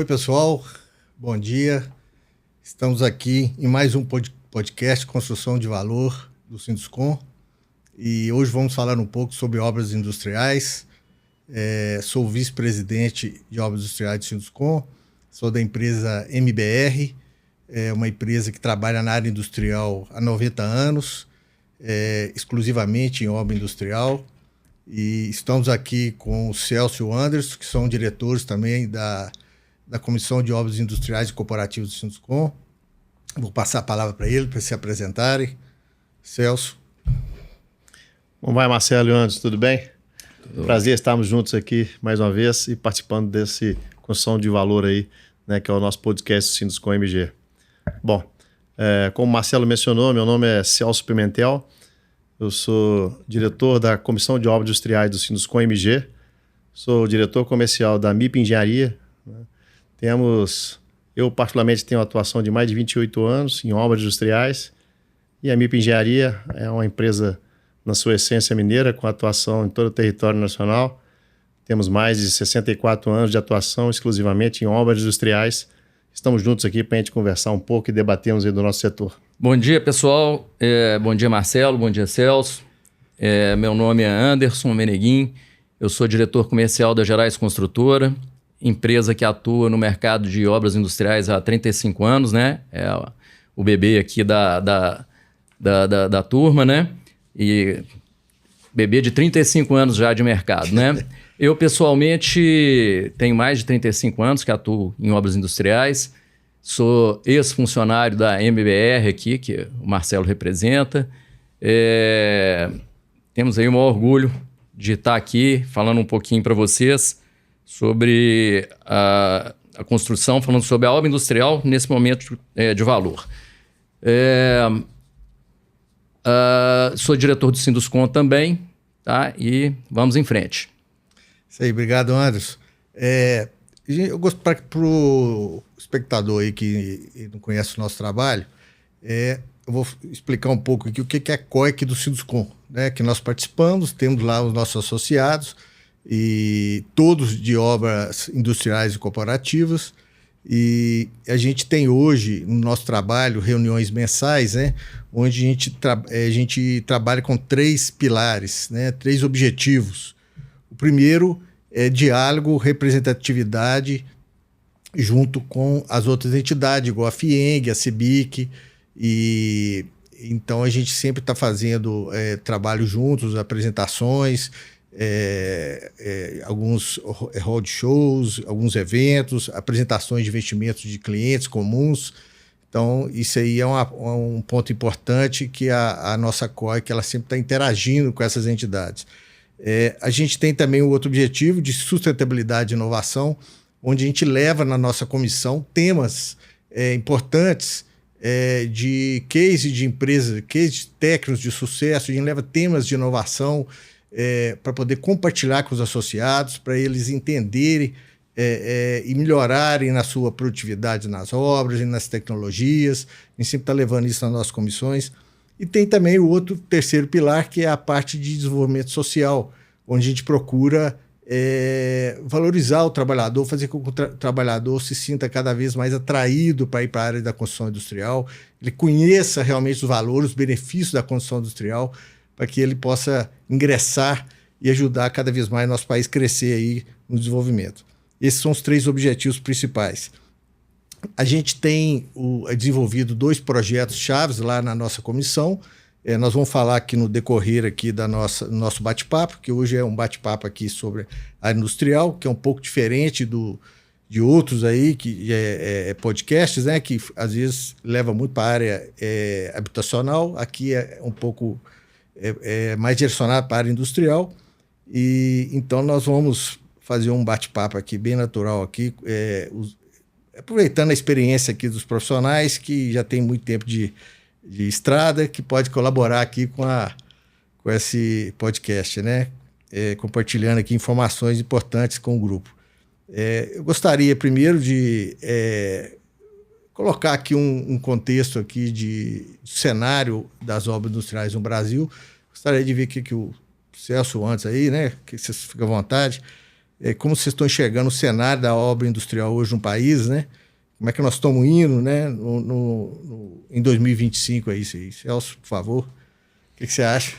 Oi, pessoal. Bom dia. Estamos aqui em mais um podcast Construção de Valor do Sinduscon. E hoje vamos falar um pouco sobre obras industriais. Sou vice-presidente de obras industriais do Sinduscon. Sou da empresa MBR, uma empresa que trabalha na área industrial há 90 anos, exclusivamente em obra industrial. E estamos aqui com o Celso e o Anderson, que são diretores também da Comissão de Obras Industriais e Corporativas do Sinduscon. Vou passar a palavra para ele, para se apresentarem. Celso. Como vai, Marcelo e Anderson, tudo bem? Prazer estarmos juntos aqui mais uma vez e participando desse Construção de Valor aí, né, que é o nosso podcast Sinduscon MG. Bom, como o Marcelo mencionou, meu nome é Celso Pimentel. Eu sou diretor da Comissão de Obras Industriais do Sinduscon MG. Sou diretor comercial da MIP Engenharia. Eu particularmente tenho atuação de mais de 28 anos em obras industriais. E a MIP Engenharia é uma empresa, na sua essência mineira, com atuação em todo o território nacional. Temos mais de 64 anos de atuação exclusivamente em obras industriais. Estamos juntos aqui para a gente conversar um pouco e debatermos aí do nosso setor. Bom dia, pessoal. Bom dia, Marcelo. Bom dia, Celso. Meu nome é Anderson Meneguin. Eu sou diretor comercial da Gerais Construtora, empresa que atua no mercado de obras industriais há 35 anos, né? É o bebê aqui da turma, né? E bebê de 35 anos já de mercado, né? Eu, pessoalmente, tenho mais de 35 anos que atuo em obras industriais. Sou ex-funcionário da MBR aqui, que o Marcelo representa. Temos aí o maior orgulho de estar aqui falando um pouquinho para vocês sobre a construção, falando sobre a obra industrial nesse momento de valor. Sou diretor do Sinduscon também, tá? E vamos em frente. Isso aí, obrigado, Anderson. Eu gosto para o espectador aí que não conhece o nosso trabalho, eu vou explicar um pouco aqui o que é a COIC do Sinduscon, né? Que nós participamos, temos lá os nossos associados, e todos de obras industriais e corporativas, e a gente tem hoje no nosso trabalho reuniões mensais, né? Onde a gente trabalha com 3 pilares, né? 3 objetivos. O primeiro é diálogo, representatividade junto com as outras entidades, igual a FIENG, a CEBIC, e então a gente sempre está fazendo trabalho juntos, apresentações, alguns roadshows, alguns eventos, apresentações de investimentos de clientes comuns. Então, isso aí é um ponto importante que a nossa COIC ela sempre está interagindo com essas entidades. A gente tem também o outro objetivo de sustentabilidade e inovação, onde a gente leva na nossa comissão temas importantes de case de empresas, case técnicos de sucesso. A gente leva temas de inovação para poder compartilhar com os associados, para eles entenderem e melhorarem na sua produtividade nas obras e nas tecnologias. A gente sempre está levando isso nas nossas comissões. E tem também o outro terceiro pilar, que é a parte de desenvolvimento social, onde a gente procura valorizar o trabalhador, fazer com que o trabalhador se sinta cada vez mais atraído para ir para a área da construção industrial, ele conheça realmente os valores, os benefícios da construção industrial, para que ele possa ingressar e ajudar cada vez mais nosso país a crescer aí no desenvolvimento. Esses são os 3 objetivos principais. A gente tem desenvolvido 2 projetos chaves lá na nossa comissão. Nós vamos falar aqui no decorrer aqui do nosso bate-papo, que hoje é um bate-papo aqui sobre a área industrial, que é um pouco diferente de outros aí, que podcasts, né, que às vezes leva muito para a área habitacional. Aqui é um pouco mais direcionado para a área industrial. E então nós vamos fazer um bate-papo aqui bem natural aqui, aproveitando a experiência aqui dos profissionais que já tem muito tempo de estrada, que pode colaborar aqui com esse podcast, né? Compartilhando aqui informações importantes com o grupo. Eu gostaria primeiro de colocar aqui um contexto aqui de cenário das obras industriais no Brasil. Gostaria de ver que o Celso antes aí, né? Que vocês ficam à vontade. como vocês estão enxergando o cenário da obra industrial hoje no país, né? Como é que nós estamos indo, né? Em 2025 aí, Celso, por favor. O que você acha?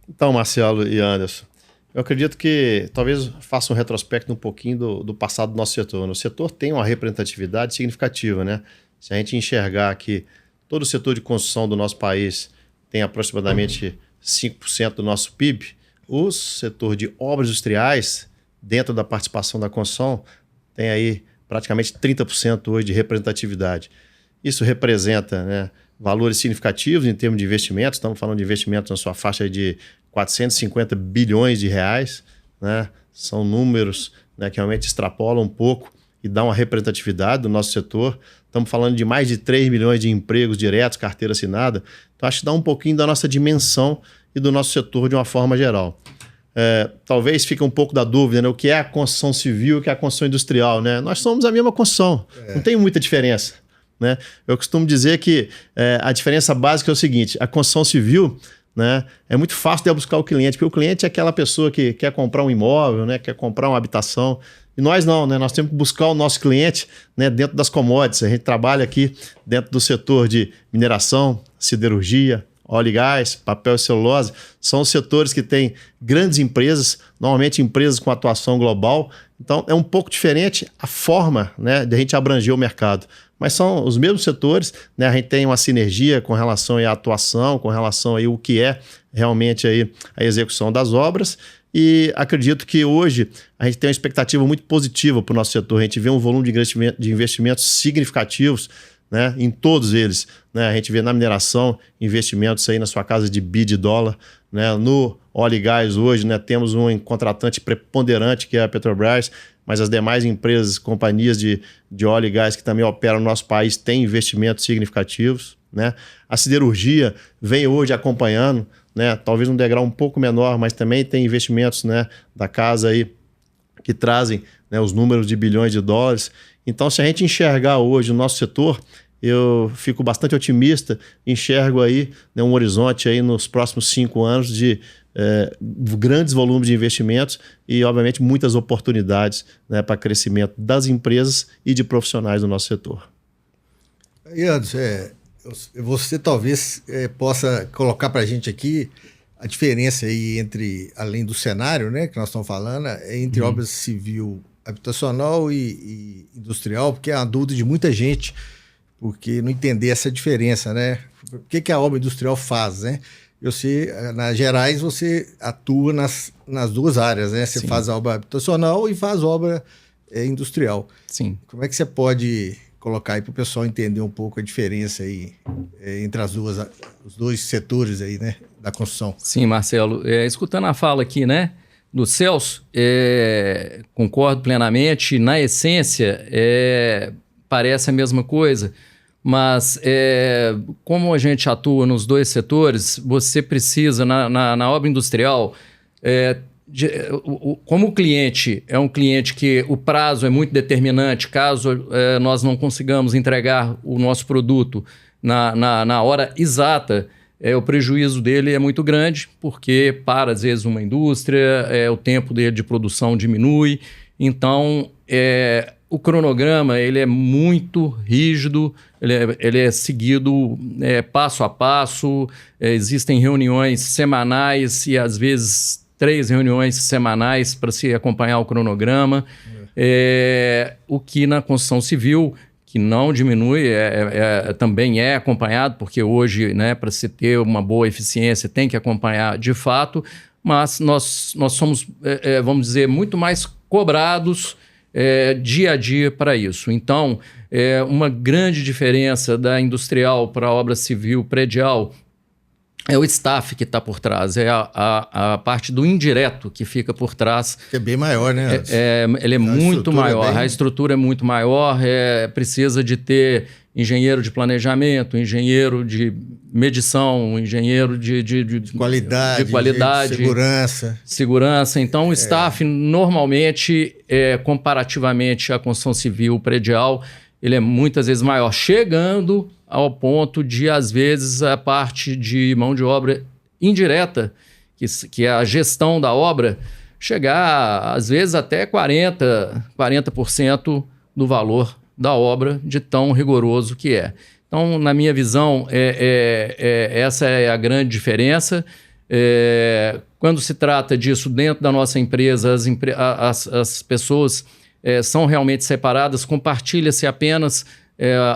Então, Marcelo e Anderson, eu acredito que talvez faça um retrospecto um pouquinho do passado do nosso setor. O setor tem uma representatividade significativa, né? Se a gente enxergar que todo o setor de construção do nosso país tem aproximadamente 5% do nosso PIB, o setor de obras industriais, dentro da participação da construção, tem aí praticamente 30% hoje de representatividade. Isso representa, né, valores significativos em termos de investimentos. Estamos falando de investimentos na sua faixa de 450 bilhões de reais, né? São números, né, que realmente extrapolam um pouco e dão uma representatividade do nosso setor. Estamos falando de mais de 3 milhões de empregos diretos, carteira assinada. Então, acho que dá um pouquinho da nossa dimensão e do nosso setor de uma forma geral. Talvez fique um pouco da dúvida, né? O que é a construção civil e o que é a construção industrial, né? Nós somos a mesma construção, não tem muita diferença, né? Eu costumo dizer que a diferença básica é o seguinte: a construção civil, né, é muito fácil de buscar o cliente, porque o cliente é aquela pessoa que quer comprar um imóvel, né, quer comprar uma habitação. E nós não, né? Nós temos que buscar o nosso cliente, né, dentro das commodities. A gente trabalha aqui dentro do setor de mineração, siderurgia, óleo e gás, papel e celulose. São os setores que têm grandes empresas, normalmente empresas com atuação global. Então, é um pouco diferente a forma, né, de a gente abranger o mercado. Mas são os mesmos setores, né? A gente tem uma sinergia com relação à atuação, com relação aí o que é realmente aí a execução das obras. E acredito que hoje a gente tem uma expectativa muito positiva para o nosso setor. A gente vê um volume de investimentos significativos, né, em todos eles, né? A gente vê na mineração investimentos aí na sua casa de bi de dólar, né? No óleo e gás hoje, né, temos um contratante preponderante que é a Petrobras, mas as demais empresas, companhias de óleo e gás que também operam no nosso país têm investimentos significativos, né? A siderurgia vem hoje acompanhando, né, talvez um degrau um pouco menor, mas também tem investimentos, né, da casa aí que trazem, né, os números de bilhões de dólares. Então, se a gente enxergar hoje o nosso setor, eu fico bastante otimista, enxergo aí, né, um horizonte aí nos próximos 5 anos de grandes volumes de investimentos e, obviamente, muitas oportunidades, né, para crescimento das empresas e de profissionais do nosso setor. E Anderson, você talvez possa colocar para a gente aqui a diferença aí entre, além do cenário, né, que nós estamos falando, entre obras civil, habitacional e industrial, porque é uma dúvida de muita gente, porque não entender essa diferença, né? O que a obra industrial faz, né? Eu sei, nas Gerais, você atua nas duas áreas, né? Você faz a obra habitacional e faz obra industrial. Sim. Como é que você pode colocar aí para o pessoal entender um pouco a diferença aí entre os dois setores aí, né, da construção? Sim, Marcelo. Escutando a fala aqui, né, do Celso, concordo plenamente. Na essência, parece a mesma coisa, mas como a gente atua nos dois setores, você precisa, na obra industrial, como o cliente é um cliente que o prazo é muito determinante, caso nós não consigamos entregar o nosso produto na hora exata, o prejuízo dele é muito grande, porque para, às vezes, uma indústria, o tempo dele de produção diminui. Então, o cronograma ele é muito rígido, ele é seguido passo a passo, existem reuniões semanais e, às vezes, 3 reuniões semanais para se acompanhar o cronograma. O que na construção civil, que não diminui, também é acompanhado, porque hoje, né, para se ter uma boa eficiência, tem que acompanhar de fato, mas nós somos, vamos dizer, muito mais cobrados dia a dia para isso. Então, uma grande diferença da industrial para a obra civil predial é o staff que está por trás, é a parte do indireto que fica por trás. Que é bem maior, né? Ele é muito maior, a estrutura é muito maior, precisa de ter engenheiro de planejamento, engenheiro de medição, engenheiro de qualidade, de segurança. Então, o staff, normalmente, comparativamente à construção civil predial, ele é muitas vezes maior, chegando ao ponto de, às vezes, a parte de mão de obra indireta, que é a gestão da obra, chegar, às vezes, até 40% do valor da obra, de tão rigoroso que é. Então, na minha visão, essa é a grande diferença. Quando se trata disso dentro da nossa empresa, as pessoas são realmente separadas, compartilha-se apenas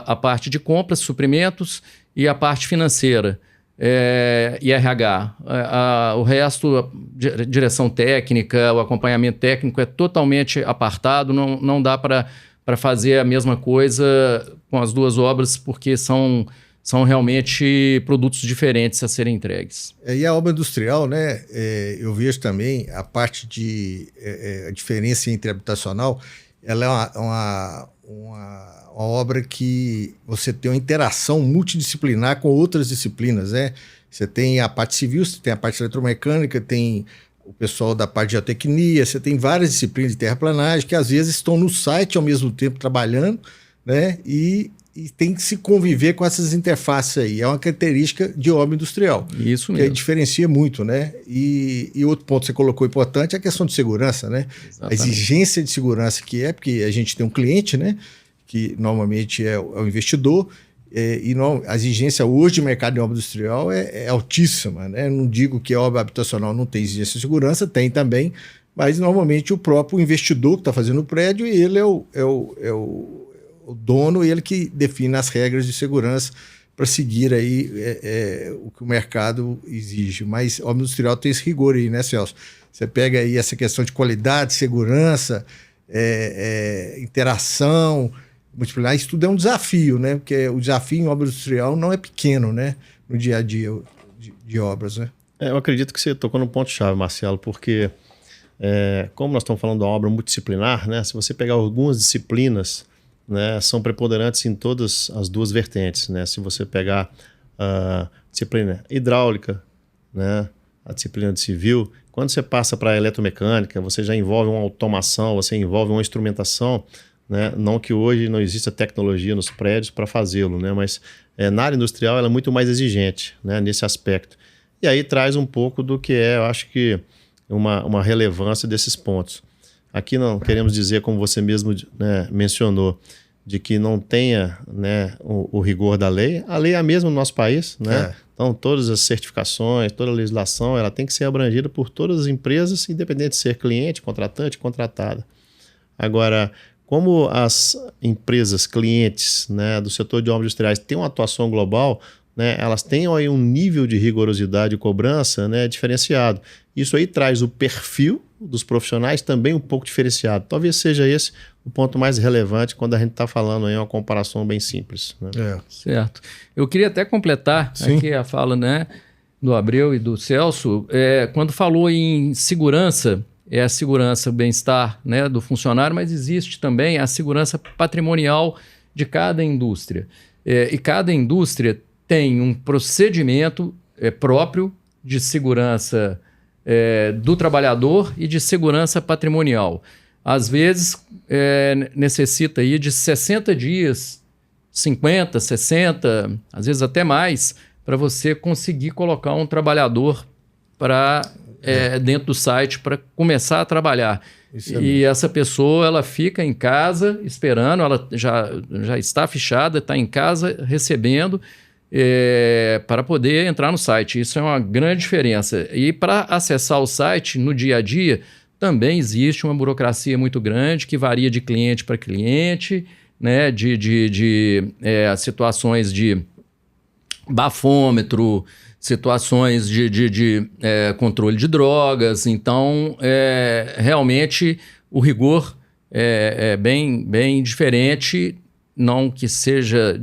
a parte de compras, suprimentos e a parte financeira. E RH. O resto, direção técnica, o acompanhamento técnico é totalmente apartado, não dá para fazer a mesma coisa com as duas obras, porque são realmente produtos diferentes a serem entregues. E a obra industrial, né? Eu vejo também a parte de a diferença entre habitacional, ela é uma obra que você tem uma interação multidisciplinar com outras disciplinas, né? Você tem a parte civil, você tem a parte eletromecânica, tem o pessoal da parte de geotecnia, você tem várias disciplinas de terraplanagem que às vezes estão no site ao mesmo tempo trabalhando, né? E tem que se conviver com essas interfaces aí. É uma característica de obra industrial. Isso mesmo. Que diferencia muito, né? E outro ponto que você colocou importante é a questão de segurança, né? Exatamente. A exigência de segurança que porque a gente tem um cliente, né? Que normalmente é o investidor, a exigência hoje de mercado de obra industrial é altíssima, né? Não digo que a obra habitacional não tem exigência de segurança, tem também, mas normalmente o próprio investidor que está fazendo o prédio, ele é o dono, ele que define as regras de segurança para seguir aí o que o mercado exige. Mas a obra industrial tem esse rigor aí, né, Celso? Você pega aí essa questão de qualidade, segurança, interação, multiplicar, isso tudo é um desafio, né? Porque o desafio em obra industrial não é pequeno, né? No dia a dia de obras, né? Eu acredito que você tocou no ponto-chave, Marcelo, porque como nós estamos falando de uma obra multidisciplinar, né? Se você pegar algumas disciplinas, né, são preponderantes em todas as duas vertentes, né? Se você pegar a disciplina hidráulica, né, a disciplina de civil, quando você passa para a eletromecânica, você já envolve uma automação, você envolve uma instrumentação, né? Não que hoje não exista tecnologia nos prédios para fazê-lo, né? Mas na área industrial ela é muito mais exigente, né, nesse aspecto. E aí traz um pouco do que eu acho que uma relevância desses pontos. Aqui não queremos dizer, como você mesmo, né, mencionou, de que não tenha, né, o rigor da lei. A lei é a mesma no nosso país, né? Então, todas as certificações, toda a legislação, ela tem que ser abrangida por todas as empresas, independente de ser cliente, contratante, contratada. Agora, como as empresas, clientes, né, do setor de obras industriais têm uma atuação global, né, elas têm aí um nível de rigorosidade e cobrança, né, diferenciado. Isso aí traz o perfil dos profissionais também um pouco diferenciado. Talvez seja esse o ponto mais relevante quando a gente está falando aí uma comparação bem simples, né? Certo. Eu queria até completar aqui a fala, né, do Abreu e do Celso. Quando falou em segurança, a segurança, o bem-estar, né, do funcionário, mas existe também a segurança patrimonial de cada indústria. E cada indústria tem um procedimento próprio de segurança do trabalhador e de segurança patrimonial. Às vezes, necessita aí de 60 dias, 50, 60, às vezes até mais, para você conseguir colocar um trabalhador dentro do site para começar a trabalhar. E essa pessoa, ela fica em casa esperando, ela já está fichada, está em casa recebendo, para poder entrar no site. Isso é uma grande diferença. E para acessar o site no dia a dia, também existe uma burocracia muito grande que varia de cliente para cliente, né? de situações de bafômetro, situações de controle de drogas. Então, realmente, o rigor é bem diferente, não que seja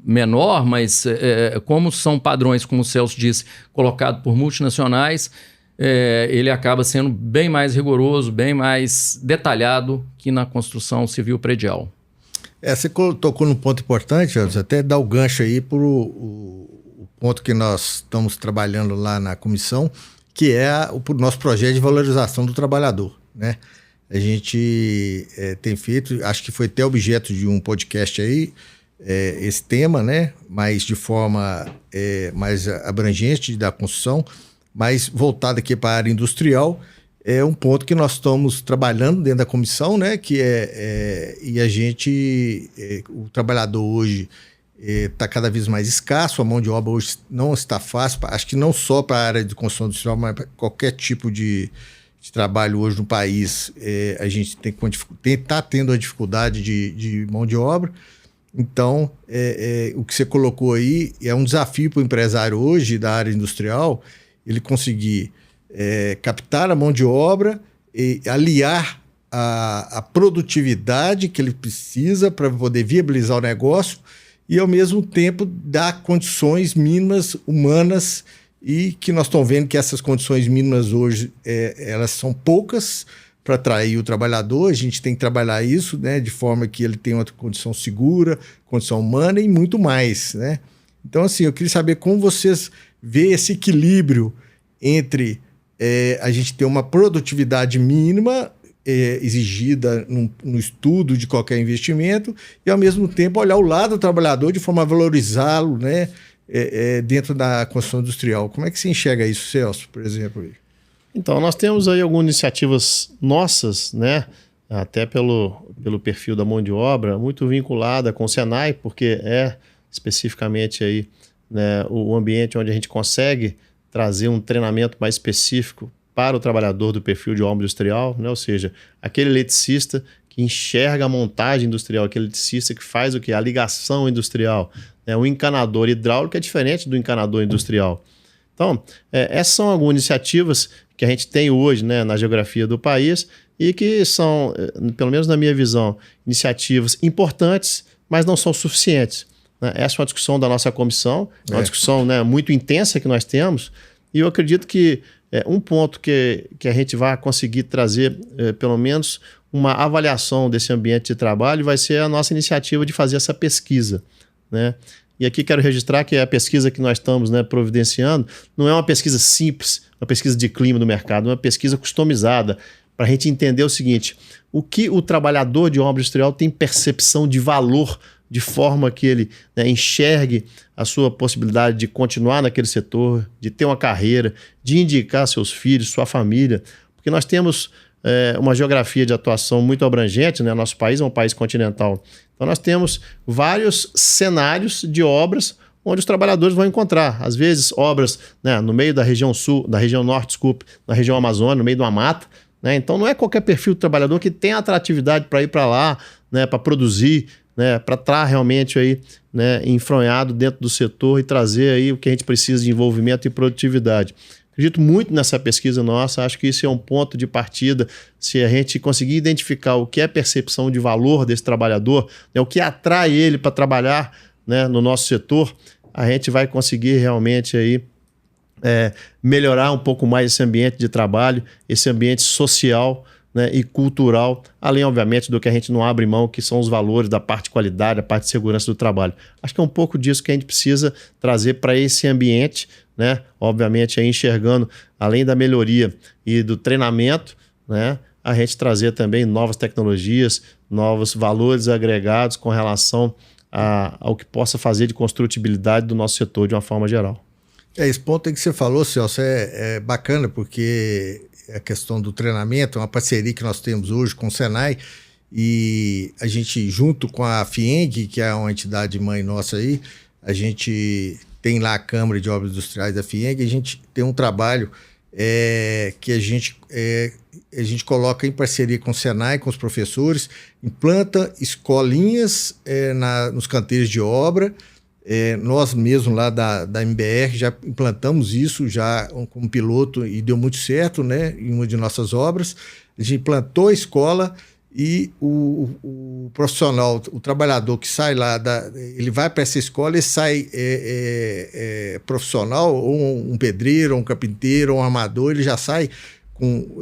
menor, mas como são padrões, como o Celso disse, colocados por multinacionais, ele acaba sendo bem mais rigoroso, bem mais detalhado que na construção civil predial. Você tocou num ponto importante, até dar o gancho aí para o ponto que nós estamos trabalhando lá na comissão, que é o nosso projeto de valorização do trabalhador, né? A gente tem feito, acho que foi até objeto de um podcast aí, esse tema, né? Mas de forma mais abrangente da construção, mais voltado aqui para a área industrial, é um ponto que nós estamos trabalhando dentro da comissão, né? E a gente, o trabalhador hoje está cada vez mais escasso, a mão de obra hoje não está fácil, acho que não só para a área de construção industrial, mas para qualquer tipo de trabalho hoje no país, a gente está tendo a dificuldade de mão de obra. Então, o que você colocou aí é um desafio para o empresário hoje da área industrial, ele conseguir captar a mão de obra e aliar a produtividade que ele precisa para poder viabilizar o negócio e, ao mesmo tempo, dar condições mínimas humanas, e que nós estamos vendo que essas condições mínimas hoje elas são poucas para atrair o trabalhador. A gente tem que trabalhar isso, né, de forma que ele tenha uma condição segura, condição humana e muito mais, né? Então, assim, eu queria saber como vocês veem esse equilíbrio entre a gente ter uma produtividade mínima exigida no estudo de qualquer investimento e, ao mesmo tempo, olhar o lado do trabalhador de forma a valorizá-lo, né, dentro da construção industrial. Como é que você enxerga isso, Celso, por exemplo? Então, nós temos aí algumas iniciativas nossas, né, até pelo perfil da mão de obra, muito vinculada com o Senai, porque especificamente aí, né, o ambiente onde a gente consegue trazer um treinamento mais específico para o trabalhador do perfil de obra industrial, né, ou seja, aquele eletricista que enxerga a montagem industrial, aquele eletricista que faz o quê? A ligação industrial. Né, o encanador hidráulico é diferente do encanador industrial. Então, essas são algumas iniciativas que a gente tem hoje, né, na geografia do país e que são, pelo menos na minha visão, iniciativas importantes, mas não são suficientes. Né? Essa é uma discussão da nossa comissão, uma discussão, né, muito intensa que nós temos, e eu acredito que um ponto que a gente vai conseguir trazer, pelo menos, uma avaliação desse ambiente de trabalho vai ser a nossa iniciativa de fazer essa pesquisa, né? E aqui quero registrar que a pesquisa que nós estamos, né, providenciando não é uma pesquisa simples, uma pesquisa de clima do mercado, é uma pesquisa customizada para a gente entender o seguinte: o que o trabalhador de obra industrial tem percepção de valor, de forma que ele, né, enxergue a sua possibilidade de continuar naquele setor, de ter uma carreira, de indicar seus filhos, sua família, porque nós temos uma geografia de atuação muito abrangente, né? Nosso país é um país continental. Então nós temos vários cenários de obras onde os trabalhadores vão encontrar. Às vezes obras, né, no meio da região sul, da região norte, desculpe, na região Amazônia, no meio de uma mata. Né? Então não é qualquer perfil do trabalhador que tem atratividade para ir para lá, né, para produzir, né, para estar realmente aí, né, enfronhado dentro do setor e trazer aí o que a gente precisa de envolvimento e produtividade. Acredito muito nessa pesquisa nossa, acho que isso é um ponto de partida. Se a gente conseguir identificar o que é percepção de valor desse trabalhador, né, o que atrai ele para trabalhar, né, no nosso setor, a gente vai conseguir realmente aí, melhorar um pouco mais esse ambiente de trabalho, esse ambiente social, né, e cultural, além, obviamente, do que a gente não abre mão, que são os valores da parte de qualidade, da parte de segurança do trabalho. Acho que é um pouco disso que a gente precisa trazer para esse ambiente, né? Obviamente, aí enxergando, além da melhoria e do treinamento, né, a gente trazer também novas tecnologias, novos valores agregados com relação ao que possa fazer de construtibilidade do nosso setor de uma forma geral. Esse ponto aí que você falou, Celso, é bacana, porque a questão do treinamento é uma parceria que nós temos hoje com o Senai, e a gente, junto com a FIENG, que é uma entidade mãe nossa aí, a gente tem lá a Câmara de Obras Industriais da FIENG, a gente tem um trabalho que a gente coloca em parceria com o Senai, com os professores, implanta escolinhas nos canteiros de obra. Nós mesmos lá da MBR já implantamos isso já como piloto e deu muito certo, né, em uma de nossas obras. A gente implantou a escola e o profissional, o trabalhador que sai lá, ele vai para essa escola e sai profissional, ou um pedreiro, ou um carpinteiro, ou um armador, ele já sai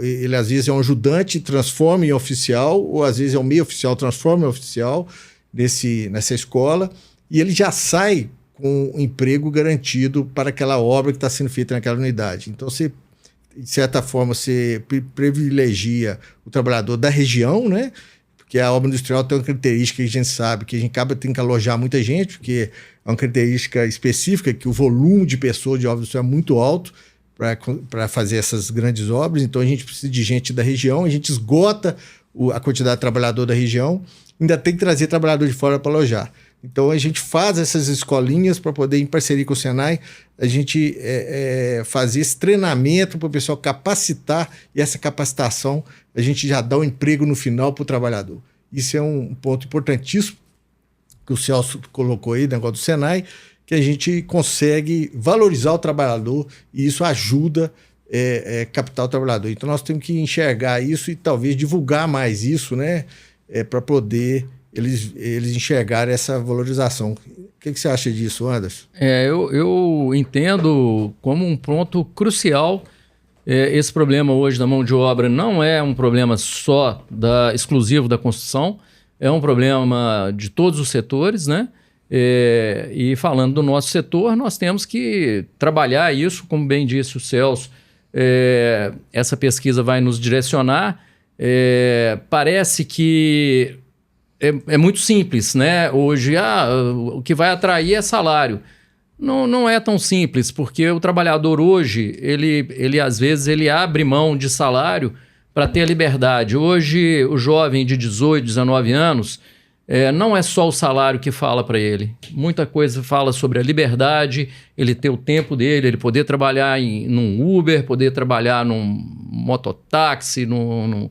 ele às vezes é um ajudante, transforma em oficial, ou às vezes é um meio oficial, transforma em oficial nessa escola, e ele já sai com um emprego garantido para aquela obra que está sendo feita naquela unidade. Então, você, de certa forma, você privilegia o trabalhador da região, né? Porque a obra industrial tem uma característica que a gente sabe, que a gente acaba tendo que alojar muita gente, porque é uma característica específica, que o volume de pessoas de obra industrial é muito alto, para fazer essas grandes obras. Então a gente precisa de gente da região, a gente esgota a quantidade de trabalhador da região, ainda tem que trazer trabalhador de fora para alojar. Então a gente faz essas escolinhas para poder, em parceria com o Senai, a gente fazer esse treinamento para o pessoal capacitar, e essa capacitação a gente já dá o emprego no final para o trabalhador. Isso é um ponto importantíssimo que o Celso colocou aí, negócio do Senai, que a gente consegue valorizar o trabalhador e isso ajuda captar o trabalhador. Então nós temos que enxergar isso e talvez divulgar mais isso, né, para poder eles enxergarem essa valorização. O que você acha disso, Anderson? Eu entendo como um ponto crucial. Esse problema hoje da mão de obra não é um problema só exclusivo da construção, é um problema de todos os setores, né? E falando do nosso setor, nós temos que trabalhar isso, como bem disse o Celso. Essa pesquisa vai nos direcionar. Parece que é muito simples, né? Hoje o que vai atrair é salário. Não é tão simples, porque o trabalhador hoje, ele às vezes ele abre mão de salário para ter a liberdade. Hoje, o jovem de 18, 19 anos, não é só o salário que fala para ele. Muita coisa fala sobre a liberdade, ele ter o tempo dele, ele poder trabalhar num Uber, poder trabalhar num mototáxi, numa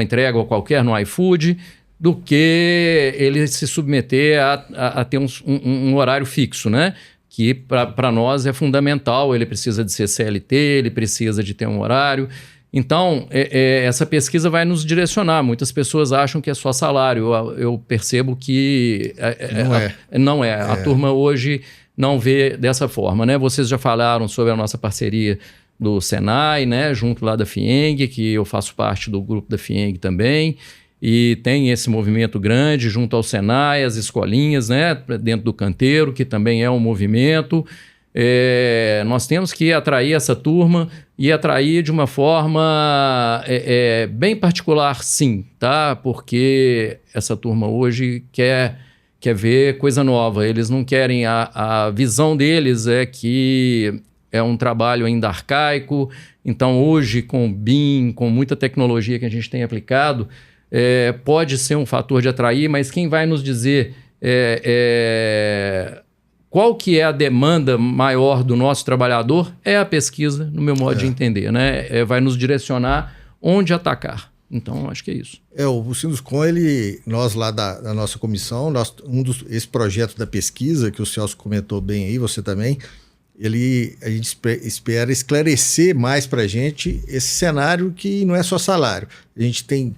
entrega qualquer, no iFood, do que ele se submeter a ter um horário fixo, né? Que para nós é fundamental. Ele precisa de ser CLT, ele precisa de ter um horário. Então, essa pesquisa vai nos direcionar. Muitas pessoas acham que é só salário. Eu percebo que não é. A turma hoje não vê dessa forma, né? Vocês já falaram sobre a nossa parceria do Senai, né? Junto lá da FIENG, que eu faço parte do grupo da FIENG também. E tem esse movimento grande junto ao Senai, as escolinhas, né? Dentro do canteiro, que também é um movimento. Nós temos que atrair essa turma e atrair de uma forma bem particular, sim, tá? Porque essa turma hoje quer ver coisa nova. Eles não querem... A visão deles é que é um trabalho ainda arcaico. Então, hoje, com o BIM, com muita tecnologia que a gente tem aplicado, pode ser um fator de atrair, mas quem vai nos dizer... qual que é a demanda maior do nosso trabalhador é a pesquisa, no meu modo de entender, né? Vai nos direcionar onde atacar. Então, acho que é isso. O Sinduscom, nós lá da nossa comissão, esse projeto da pesquisa, que o Celso comentou bem aí, você também, a gente espera esclarecer mais para a gente esse cenário que não é só salário. A gente tem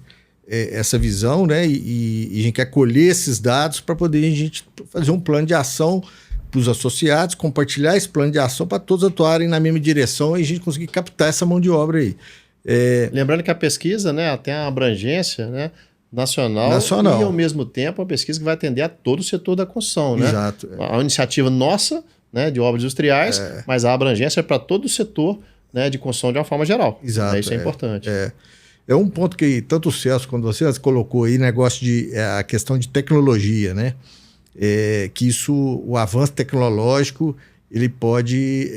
essa visão, né? E a gente quer colher esses dados para poder a gente fazer um plano de ação para os associados, compartilhar esse plano de ação para todos atuarem na mesma direção e a gente conseguir captar essa mão de obra aí. Lembrando que a pesquisa, né, tem a abrangência, né, nacional e, ao mesmo tempo, a pesquisa que vai atender a todo o setor da construção. Né? Exato. A iniciativa nossa, né, de obras industriais, mas a abrangência é para todo o setor, né, de construção de uma forma geral. Exato. Isso é importante. É um ponto que tanto o Celso quanto você colocou aí, negócio a questão de tecnologia, né? Que o avanço tecnológico ele pode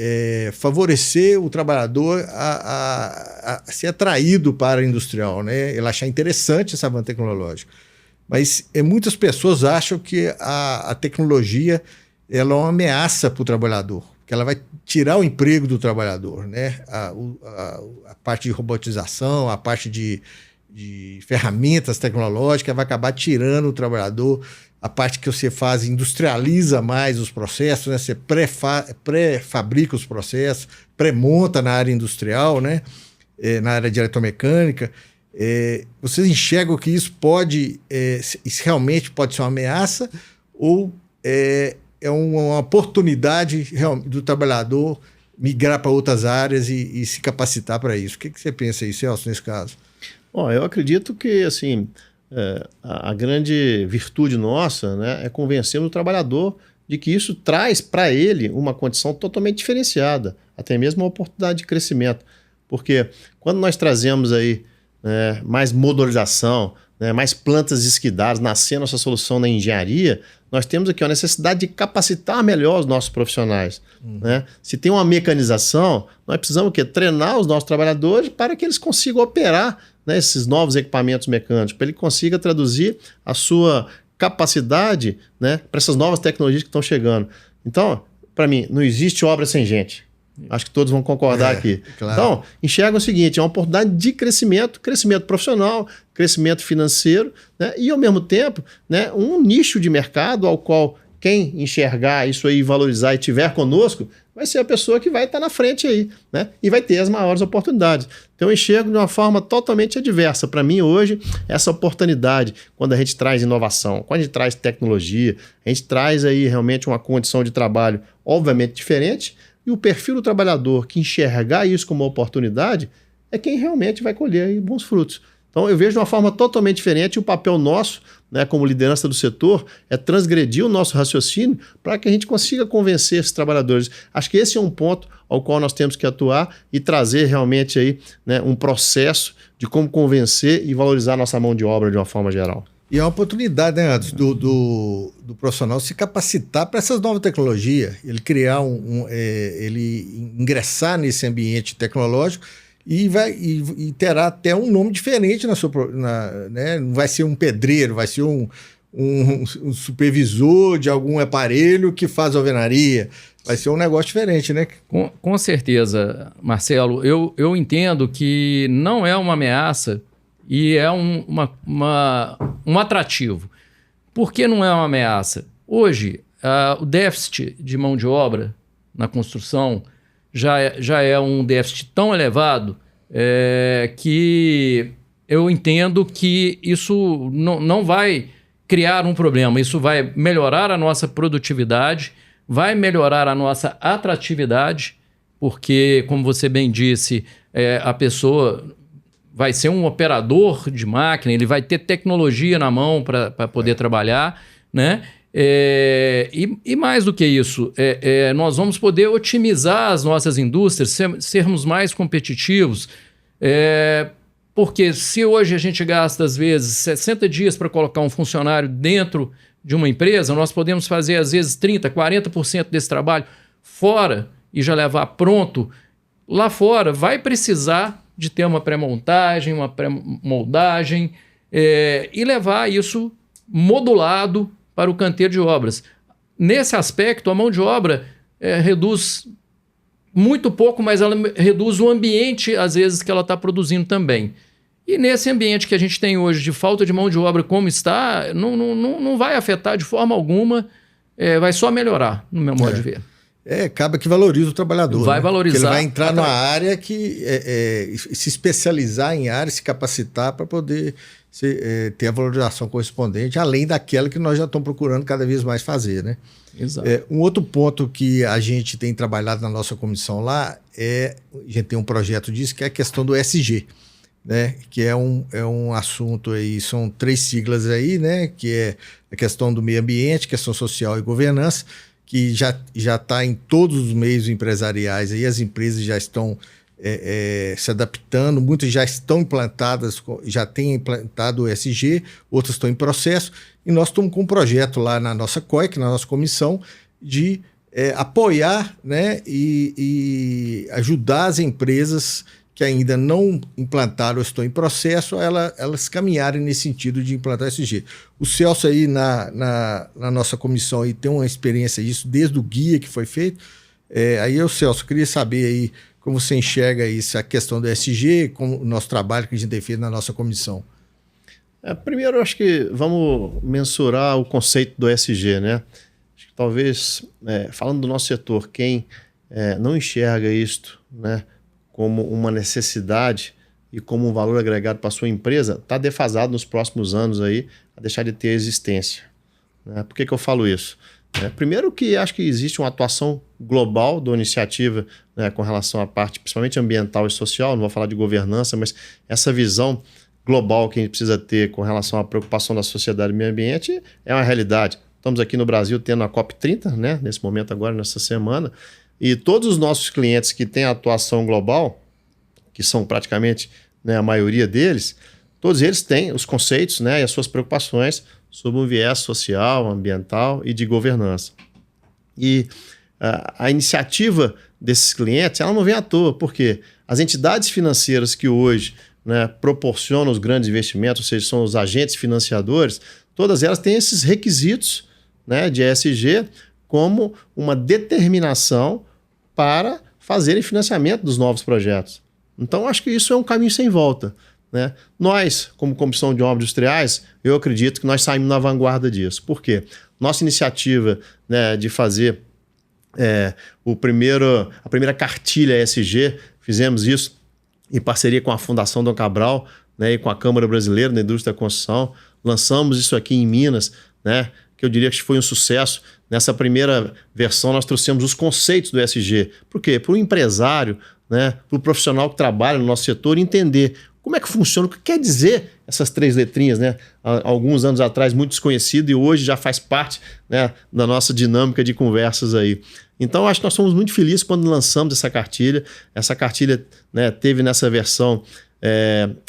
favorecer o trabalhador a ser atraído para a industrial, né? Ele achar interessante esse avanço tecnológico. Mas muitas pessoas acham que a tecnologia ela é uma ameaça para o trabalhador, que ela vai tirar o emprego do trabalhador, né? A parte de robotização, a parte de ferramentas tecnológicas vai acabar tirando o trabalhador. A parte que você faz industrializa mais os processos, né? Você pré-fabrica os processos, pré-monta na área industrial, né? Na área de eletromecânica. Vocês enxergam que isso isso realmente pode ser uma ameaça ou é uma oportunidade do trabalhador migrar para outras áreas e se capacitar para isso? O que você pensa aí, Celso, nesse caso? Bom, eu acredito que, assim... a grande virtude nossa, né, é convencer o trabalhador de que isso traz para ele uma condição totalmente diferenciada, até mesmo uma oportunidade de crescimento. Porque quando nós trazemos aí mais modularização, né, mais plantas esquidadas, nascendo essa solução na engenharia, nós temos aqui a necessidade de capacitar melhor os nossos profissionais. Né? Se tem uma mecanização, nós precisamos o quê? Treinar os nossos trabalhadores para que eles consigam operar, né, esses novos equipamentos mecânicos, para ele consiga traduzir a sua capacidade, né, para essas novas tecnologias que estão chegando. Então, para mim, não existe obra sem gente. Acho que todos vão concordar aqui. Claro. Então, enxerga o seguinte, é uma oportunidade de crescimento profissional, crescimento financeiro, né, e ao mesmo tempo, né, um nicho de mercado ao qual quem enxergar isso aí, valorizar e tiver conosco, vai ser a pessoa que vai estar na frente aí, né? E vai ter as maiores oportunidades. Então eu enxergo de uma forma totalmente adversa. Para mim hoje, essa oportunidade, quando a gente traz inovação, quando a gente traz tecnologia, a gente traz aí realmente uma condição de trabalho obviamente diferente, e o perfil do trabalhador que enxergar isso como uma oportunidade é quem realmente vai colher aí bons frutos. Então eu vejo de uma forma totalmente diferente, e o papel nosso, né, como liderança do setor, é transgredir o nosso raciocínio para que a gente consiga convencer esses trabalhadores. Acho que esse é um ponto ao qual nós temos que atuar e trazer realmente aí, né, um processo de como convencer e valorizar a nossa mão de obra de uma forma geral. E é uma oportunidade, né, Anderson, do profissional se capacitar para essas novas tecnologias, ele criar ele ingressar nesse ambiente tecnológico e terá até um nome diferente né? Não vai ser um pedreiro, vai ser um supervisor de algum aparelho que faz alvenaria. Vai ser um negócio diferente, né? Com certeza, Marcelo. Eu entendo que não é uma ameaça e é um atrativo. Por que não é uma ameaça? Hoje, o déficit de mão de obra na construção já é um déficit tão elevado que eu entendo que isso não vai criar um problema. Isso vai melhorar a nossa produtividade, vai melhorar a nossa atratividade, porque, como você bem disse, a pessoa vai ser um operador de máquina, ele vai ter tecnologia na mão para poder trabalhar, né? E mais do que isso, nós vamos poder otimizar as nossas indústrias, sermos mais competitivos, porque se hoje a gente gasta, às vezes, 60 dias para colocar um funcionário dentro de uma empresa, nós podemos fazer, às vezes, 30%, 40% desse trabalho fora e já levar pronto. Lá fora vai precisar de ter uma pré-montagem, uma pré-moldagem e levar isso modulado para o canteiro de obras. Nesse aspecto, a mão de obra reduz muito pouco, mas ela reduz o ambiente, às vezes, que ela está produzindo também. E nesse ambiente que a gente tem hoje de falta de mão de obra como está, não vai afetar de forma alguma, vai só melhorar, no meu modo de ver. Acaba que valoriza o trabalhador. Vai valorizar. Porque ele vai entrar numa área que se especializar em área, se capacitar para poder ter a valorização correspondente, além daquela que nós já estamos procurando cada vez mais fazer, né? Exato. Um outro ponto que a gente tem trabalhado na nossa comissão lá a gente tem um projeto disso, que é a questão do ESG, né? Que é um assunto aí, são 3 siglas aí, né? Que é a questão do meio ambiente, questão social e governança, que já está em todos os meios empresariais, aí as empresas já estão se adaptando, muitas já estão implantadas, já têm implantado o ESG, outras estão em processo, e nós estamos com um projeto lá na nossa COIC, na nossa comissão, de apoiar, né, e ajudar as empresas que ainda não implantaram ou estão em processo, elas caminharem nesse sentido de implantar esse ESG. O Celso aí na nossa comissão aí tem uma experiência disso desde o guia que foi feito. Aí, Celso, queria saber aí como você enxerga isso, a questão do ESG, como o nosso trabalho que a gente tem feito na nossa comissão. Primeiro, eu acho que vamos mensurar o conceito do ESG, né? Acho que talvez, falando do nosso setor, quem não enxerga isto, né, como uma necessidade e como um valor agregado para a sua empresa, está defasado nos próximos anos aí a deixar de ter existência. Né? Por que eu falo isso? Primeiro que acho que existe uma atuação global da iniciativa, né, com relação à parte principalmente ambiental e social, não vou falar de governança, mas essa visão global que a gente precisa ter com relação à preocupação da sociedade e do meio ambiente é uma realidade. Estamos aqui no Brasil tendo a COP30, né, nesse momento agora, nessa semana, e todos os nossos clientes que têm atuação global, que são praticamente, né, a maioria deles, todos eles têm os conceitos, né, e as suas preocupações sobre um viés social, ambiental e de governança. E a iniciativa desses clientes, ela não vem à toa, porque as entidades financeiras que hoje, né, proporcionam os grandes investimentos, ou seja, são os agentes financiadores, todas elas têm esses requisitos, né, de ESG como uma determinação para fazerem financiamento dos novos projetos. Então, acho que isso é um caminho sem volta, né? Nós, como Comissão de Obras Industriais, eu acredito que nós saímos na vanguarda disso. Por quê? Nossa iniciativa, né, de fazer a primeira cartilha ESG, fizemos isso em parceria com a Fundação Dom Cabral, né, e com a Câmara Brasileira da Indústria da Construção. Lançamos isso aqui em Minas, né, que eu diria que foi um sucesso. Nessa primeira versão, nós trouxemos os conceitos do ESG. Por quê? Para o empresário, né, para o profissional que trabalha no nosso setor entender como é que funciona, o que quer dizer essas 3 letrinhas, né? Há alguns anos atrás, muito desconhecido, e hoje já faz parte, né, da nossa dinâmica de conversas aí. Então, acho que nós somos muito felizes quando lançamos essa cartilha. Essa cartilha, né, teve nessa versão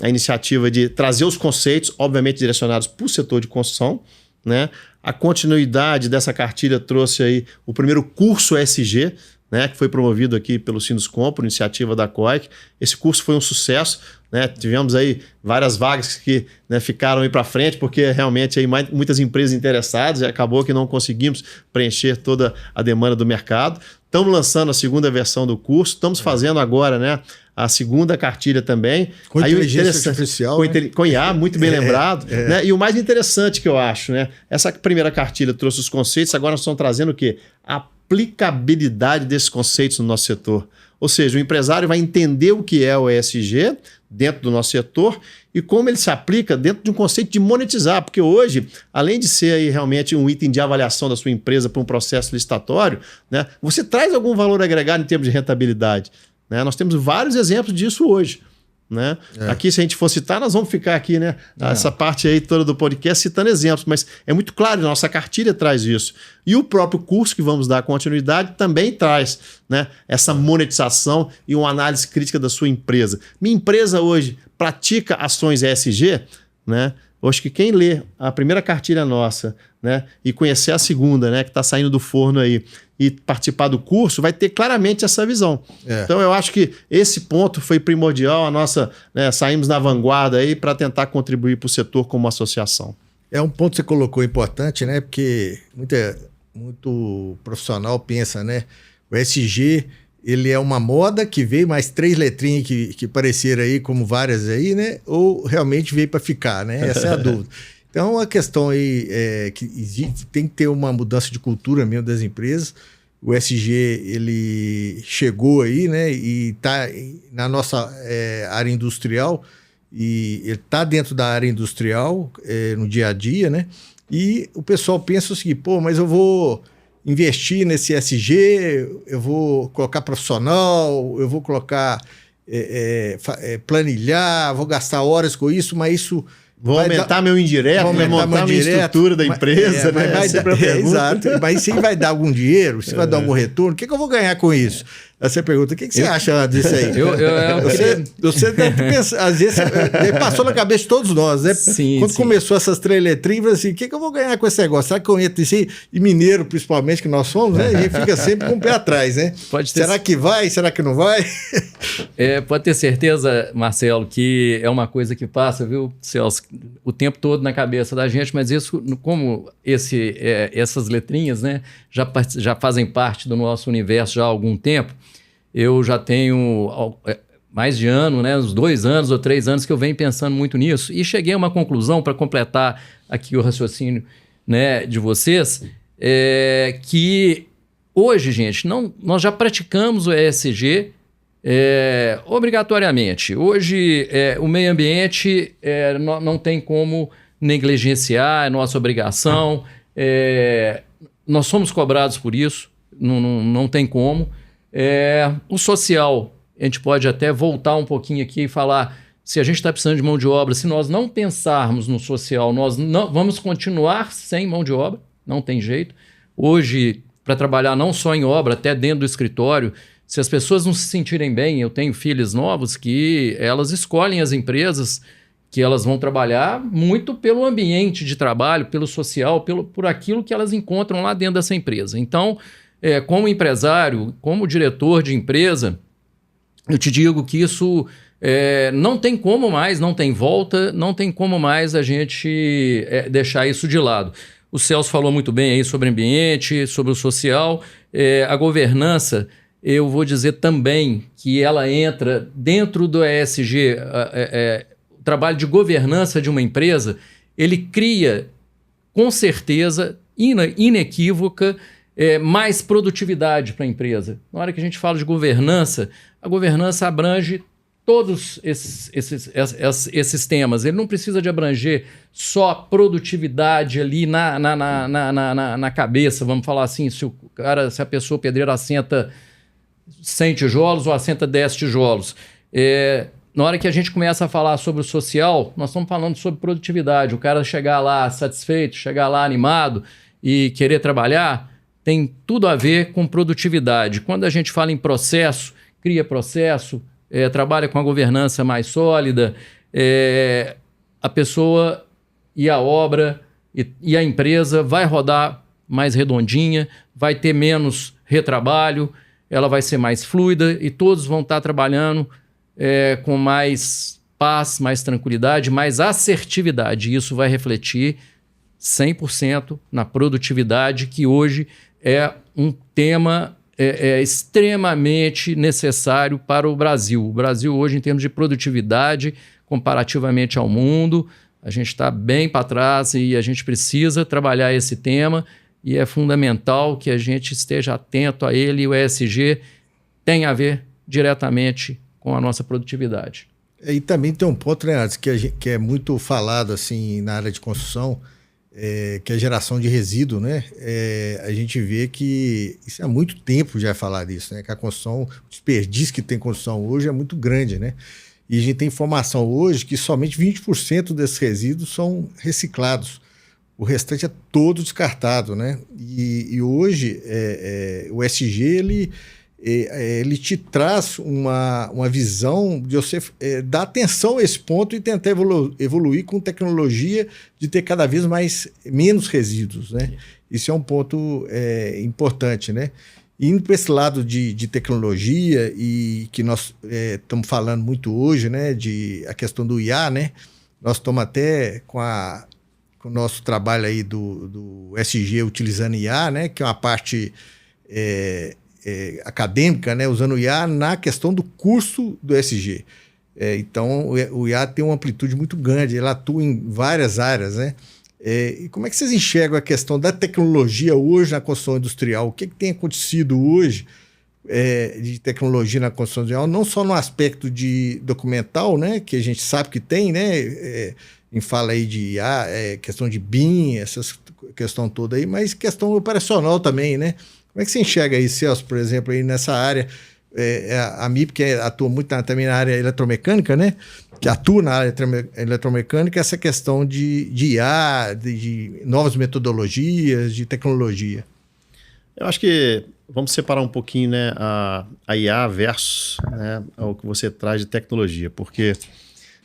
a iniciativa de trazer os conceitos, obviamente direcionados para o setor de construção, né? A continuidade dessa cartilha trouxe aí o primeiro curso ESG, né, que foi promovido aqui pelo Sinduscom, por iniciativa da COIC. Esse curso foi um sucesso, né? Tivemos aí várias vagas que, né, ficaram aí para frente, porque realmente aí muitas empresas interessadas, e acabou que não conseguimos preencher toda a demanda do mercado. Estamos lançando a segunda versão do curso, estamos fazendo agora, né, a segunda cartilha também. Com aí inteligência artificial. Com IA, muito bem lembrado. Né? E o mais interessante que eu acho, né, essa primeira cartilha trouxe os conceitos, agora nós estamos trazendo o quê? A aplicabilidade desses conceitos no nosso setor. Ou seja, o empresário vai entender o que é o ESG dentro do nosso setor e como ele se aplica dentro de um conceito de monetizar. Porque hoje, além de ser aí realmente um item de avaliação da sua empresa para um processo licitatório, né, você traz algum valor agregado em termos de rentabilidade. Né? Nós temos vários exemplos disso hoje. Né? Aqui, se a gente for citar, nós vamos ficar aqui, né, essa parte aí toda do podcast citando exemplos, mas é muito claro, nossa cartilha traz isso. E o próprio curso que vamos dar continuidade também traz, né, essa monetização e uma análise crítica da sua empresa. Minha empresa hoje pratica ações ESG, né? Eu acho que quem lê a primeira cartilha nossa, né, e conhecer a segunda, né, que está saindo do forno aí, e participar do curso, vai ter claramente essa visão. Então, eu acho que esse ponto foi primordial. A nossa, né, saímos na vanguarda aí para tentar contribuir para o setor como associação. É um ponto que você colocou importante, né? Porque muito profissional pensa, né? O ESG, ele é uma moda que veio, mais 3 letrinhas que apareceram aí, como várias aí, né? Ou realmente veio para ficar, né? Essa é a dúvida. Então, a questão aí é que tem que ter uma mudança de cultura mesmo das empresas. O ESG, ele chegou aí, né? E está na nossa área industrial, e ele está dentro da área industrial no dia a dia, né? E o pessoal pensa o seguinte, pô, mas eu vou investir nesse ESG, eu vou colocar profissional, eu vou colocar planilhar, vou gastar horas com isso, mas isso... Vou aumentar meu indireto, vou aumentar minha estrutura da empresa, né? Exato. Mas se vai dar algum dinheiro, se vai dar algum retorno, o que eu vou ganhar com isso? Aí você pergunta, o que você acha disso aí? Você deve pensar, às vezes, passou na cabeça de todos nós, né? Sim, quando começou essas 3 letrinhas, assim, o que eu vou ganhar com esse negócio? Será que eu entro nisso aí? E mineiro, principalmente, que nós somos, né? A gente fica sempre com o pé atrás, né? Será que vai? Será que não vai? Pode ter certeza, Marcelo, que é uma coisa que passa, viu, Celso, o tempo todo na cabeça da gente, mas isso, como essas letrinhas, né, já fazem parte do nosso universo já há algum tempo. Eu já tenho mais de ano, né, uns 2 anos ou 3 anos que eu venho pensando muito nisso, e cheguei a uma conclusão para completar aqui o raciocínio, né, de vocês, que hoje, gente, nós já praticamos o ESG obrigatoriamente. Hoje, o meio ambiente não tem como negligenciar, é nossa obrigação, nós somos cobrados por isso, não tem como. O social, a gente pode até voltar um pouquinho aqui e falar, se a gente está precisando de mão de obra, se nós não pensarmos no social, nós não vamos continuar sem mão de obra, não tem jeito. Hoje, para trabalhar não só em obra, até dentro do escritório, se as pessoas não se sentirem bem, eu tenho filhos novos que elas escolhem as empresas que elas vão trabalhar muito pelo ambiente de trabalho, pelo social, por aquilo que elas encontram lá dentro dessa empresa. Então, como empresário, como diretor de empresa, eu te digo que isso não tem como mais, não tem volta, não tem como mais a gente deixar isso de lado. O Celso falou muito bem aí sobre o ambiente, sobre o social, a governança. Eu vou dizer também que ela entra dentro do ESG, o trabalho de governança de uma empresa, ele cria, com certeza, inequívoca, mais produtividade para a empresa. Na hora que a gente fala de governança, a governança abrange todos esses temas. Ele não precisa de abranger só produtividade ali na cabeça, vamos falar assim, se a pessoa pedreira assenta 100 tijolos ou assenta 10 tijolos. Na hora que a gente começa a falar sobre o social, nós estamos falando sobre produtividade. O cara chegar lá satisfeito, chegar lá animado e querer trabalhar, tem tudo a ver com produtividade. Quando a gente fala em processo, cria processo, trabalha com a governança mais sólida, a pessoa e a obra e a empresa vai rodar mais redondinha, vai ter menos retrabalho, ela vai ser mais fluida e todos vão estar trabalhando com mais paz, mais tranquilidade, mais assertividade. Isso vai refletir 100% na produtividade, que hoje é um tema extremamente necessário para o Brasil. O Brasil hoje, em termos de produtividade, comparativamente ao mundo, a gente está bem para trás e a gente precisa trabalhar esse tema e é fundamental que a gente esteja atento a ele. E o ESG tem a ver diretamente com a nossa produtividade. E também tem um ponto, né, que é muito falado assim, na área de construção, que é a geração de resíduo, né? A gente vê que isso há muito tempo já é falar disso, né? Que a construção, o desperdício que tem construção hoje é muito grande, né? E a gente tem informação hoje que somente 20% desses resíduos são reciclados. O restante é todo descartado, né? E hoje o ESG ele te traz uma visão de você dar atenção a esse ponto e tentar evoluir com tecnologia de ter cada vez menos resíduos, né? Isso é um ponto importante, né? Indo para esse lado de tecnologia e que nós estamos falando muito hoje, né? A questão do IA, né? Nós estamos até com o nosso trabalho aí do SG utilizando IA, né? Que é uma parte acadêmica, né? Usando o IA na questão do curso do SG. Então, o IA tem uma amplitude muito grande, ele atua em várias áreas, né? E como é que vocês enxergam a questão da tecnologia hoje na construção industrial? O que tem acontecido hoje de tecnologia na construção industrial, não só no aspecto de documental, né? Que a gente sabe que tem, né? Em fala aí de IA, questão de BIM, essa questão toda aí, mas questão operacional também, né? Como é que você enxerga aí, Celso, por exemplo, aí nessa área, a MIP, que atua muito também na área eletromecânica, né? Que atua na área eletromecânica, essa questão de IA, de novas metodologias, de tecnologia. Eu acho que vamos separar um pouquinho, né, a IA versus, né, o que você traz de tecnologia, porque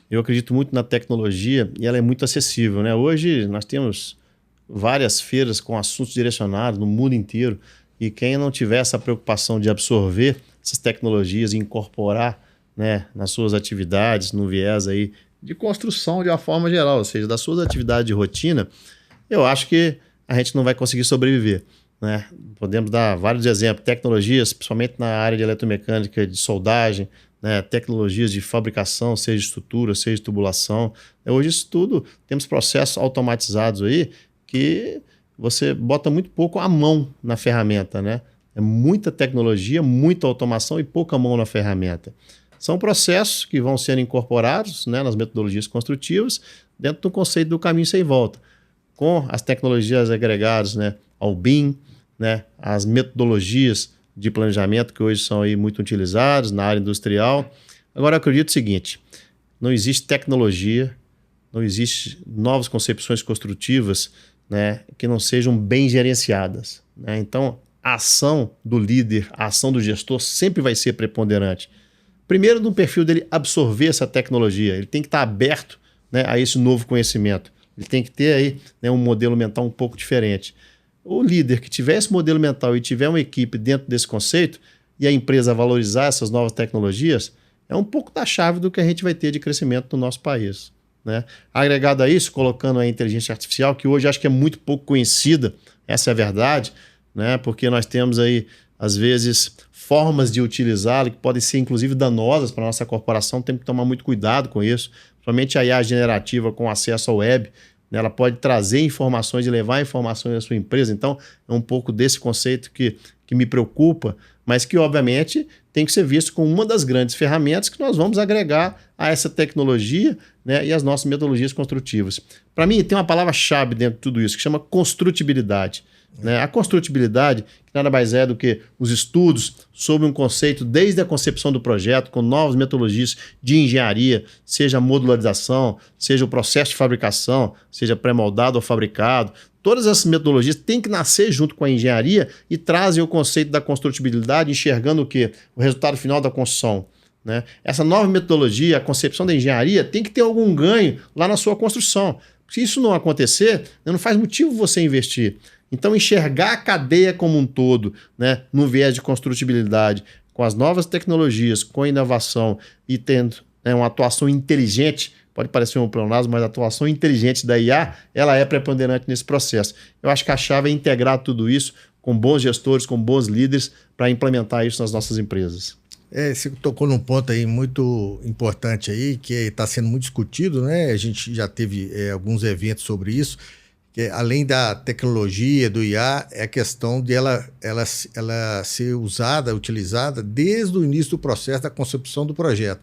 eu acredito muito na tecnologia e ela é muito acessível, né? Hoje nós temos várias feiras com assuntos direcionados no mundo inteiro e quem não tiver essa preocupação de absorver essas tecnologias e incorporar, né, nas suas atividades, no viés aí de construção de uma forma geral, ou seja, das suas atividades de rotina, eu acho que a gente não vai conseguir sobreviver, né? Podemos dar vários exemplos, tecnologias, principalmente na área de eletromecânica, de soldagem, né, tecnologias de fabricação, seja estrutura, seja tubulação. Hoje isso tudo, temos processos automatizados aí que você bota muito pouco a mão na ferramenta, né? É muita tecnologia, muita automação e pouca mão na ferramenta. São processos que vão sendo incorporados, né, nas metodologias construtivas dentro do conceito do caminho sem volta. Com as tecnologias agregadas, né, ao BIM, né, as metodologias de planejamento que hoje são aí muito utilizadas na área industrial. Agora, eu acredito o seguinte, não existe tecnologia, não existe novas concepções construtivas, né, que não sejam bem gerenciadas, né? Então, a ação do líder, a ação do gestor sempre vai ser preponderante. Primeiro, no perfil dele absorver essa tecnologia, ele tem que estar aberto né, a esse novo conhecimento. Ele tem que ter aí, né, um modelo mental um pouco diferente. O líder que tiver esse modelo mental e tiver uma equipe dentro desse conceito e a empresa valorizar essas novas tecnologias, é um pouco da chave do que a gente vai ter de crescimento no nosso país, né? Agregado a isso, colocando a inteligência artificial, que hoje acho que é muito pouco conhecida, essa é a verdade, né? Porque nós temos aí, às vezes, formas de utilizá-la que podem ser, inclusive, danosas para a nossa corporação, temos que tomar muito cuidado com isso. Somente a IA generativa com acesso ao web, né, ela pode trazer informações e levar informações à sua empresa. Então, é um pouco desse conceito que me preocupa, mas que, obviamente, tem que ser visto como uma das grandes ferramentas que nós vamos agregar a essa tecnologia, né, e as nossas metodologias construtivas. Para mim, tem uma palavra-chave dentro de tudo isso, que chama construtibilidade. Né? A construtibilidade, que nada mais é do que os estudos sobre um conceito desde a concepção do projeto, com novas metodologias de engenharia, seja a modularização, seja o processo de fabricação, seja pré-moldado ou fabricado. Todas essas metodologias têm que nascer junto com a engenharia e trazem o conceito da construtibilidade, enxergando o quê? O resultado final da construção. Né? Essa nova metodologia, a concepção da engenharia, tem que ter algum ganho lá na sua construção. Se isso não acontecer, não faz motivo você investir. Então, enxergar a cadeia como um todo, né, no viés de construtibilidade, com as novas tecnologias, com a inovação e tendo, né, uma atuação inteligente, pode parecer um pleonasmo, mas a atuação inteligente da IA, ela é preponderante nesse processo. Eu acho que a chave é integrar tudo isso com bons gestores, com bons líderes, para implementar isso nas nossas empresas. Você tocou num ponto aí muito importante aí, que está sendo muito discutido, né? A gente já teve alguns eventos sobre isso, que além da tecnologia, do IA, é a questão de ela ser usada, utilizada desde o início do processo da concepção do projeto.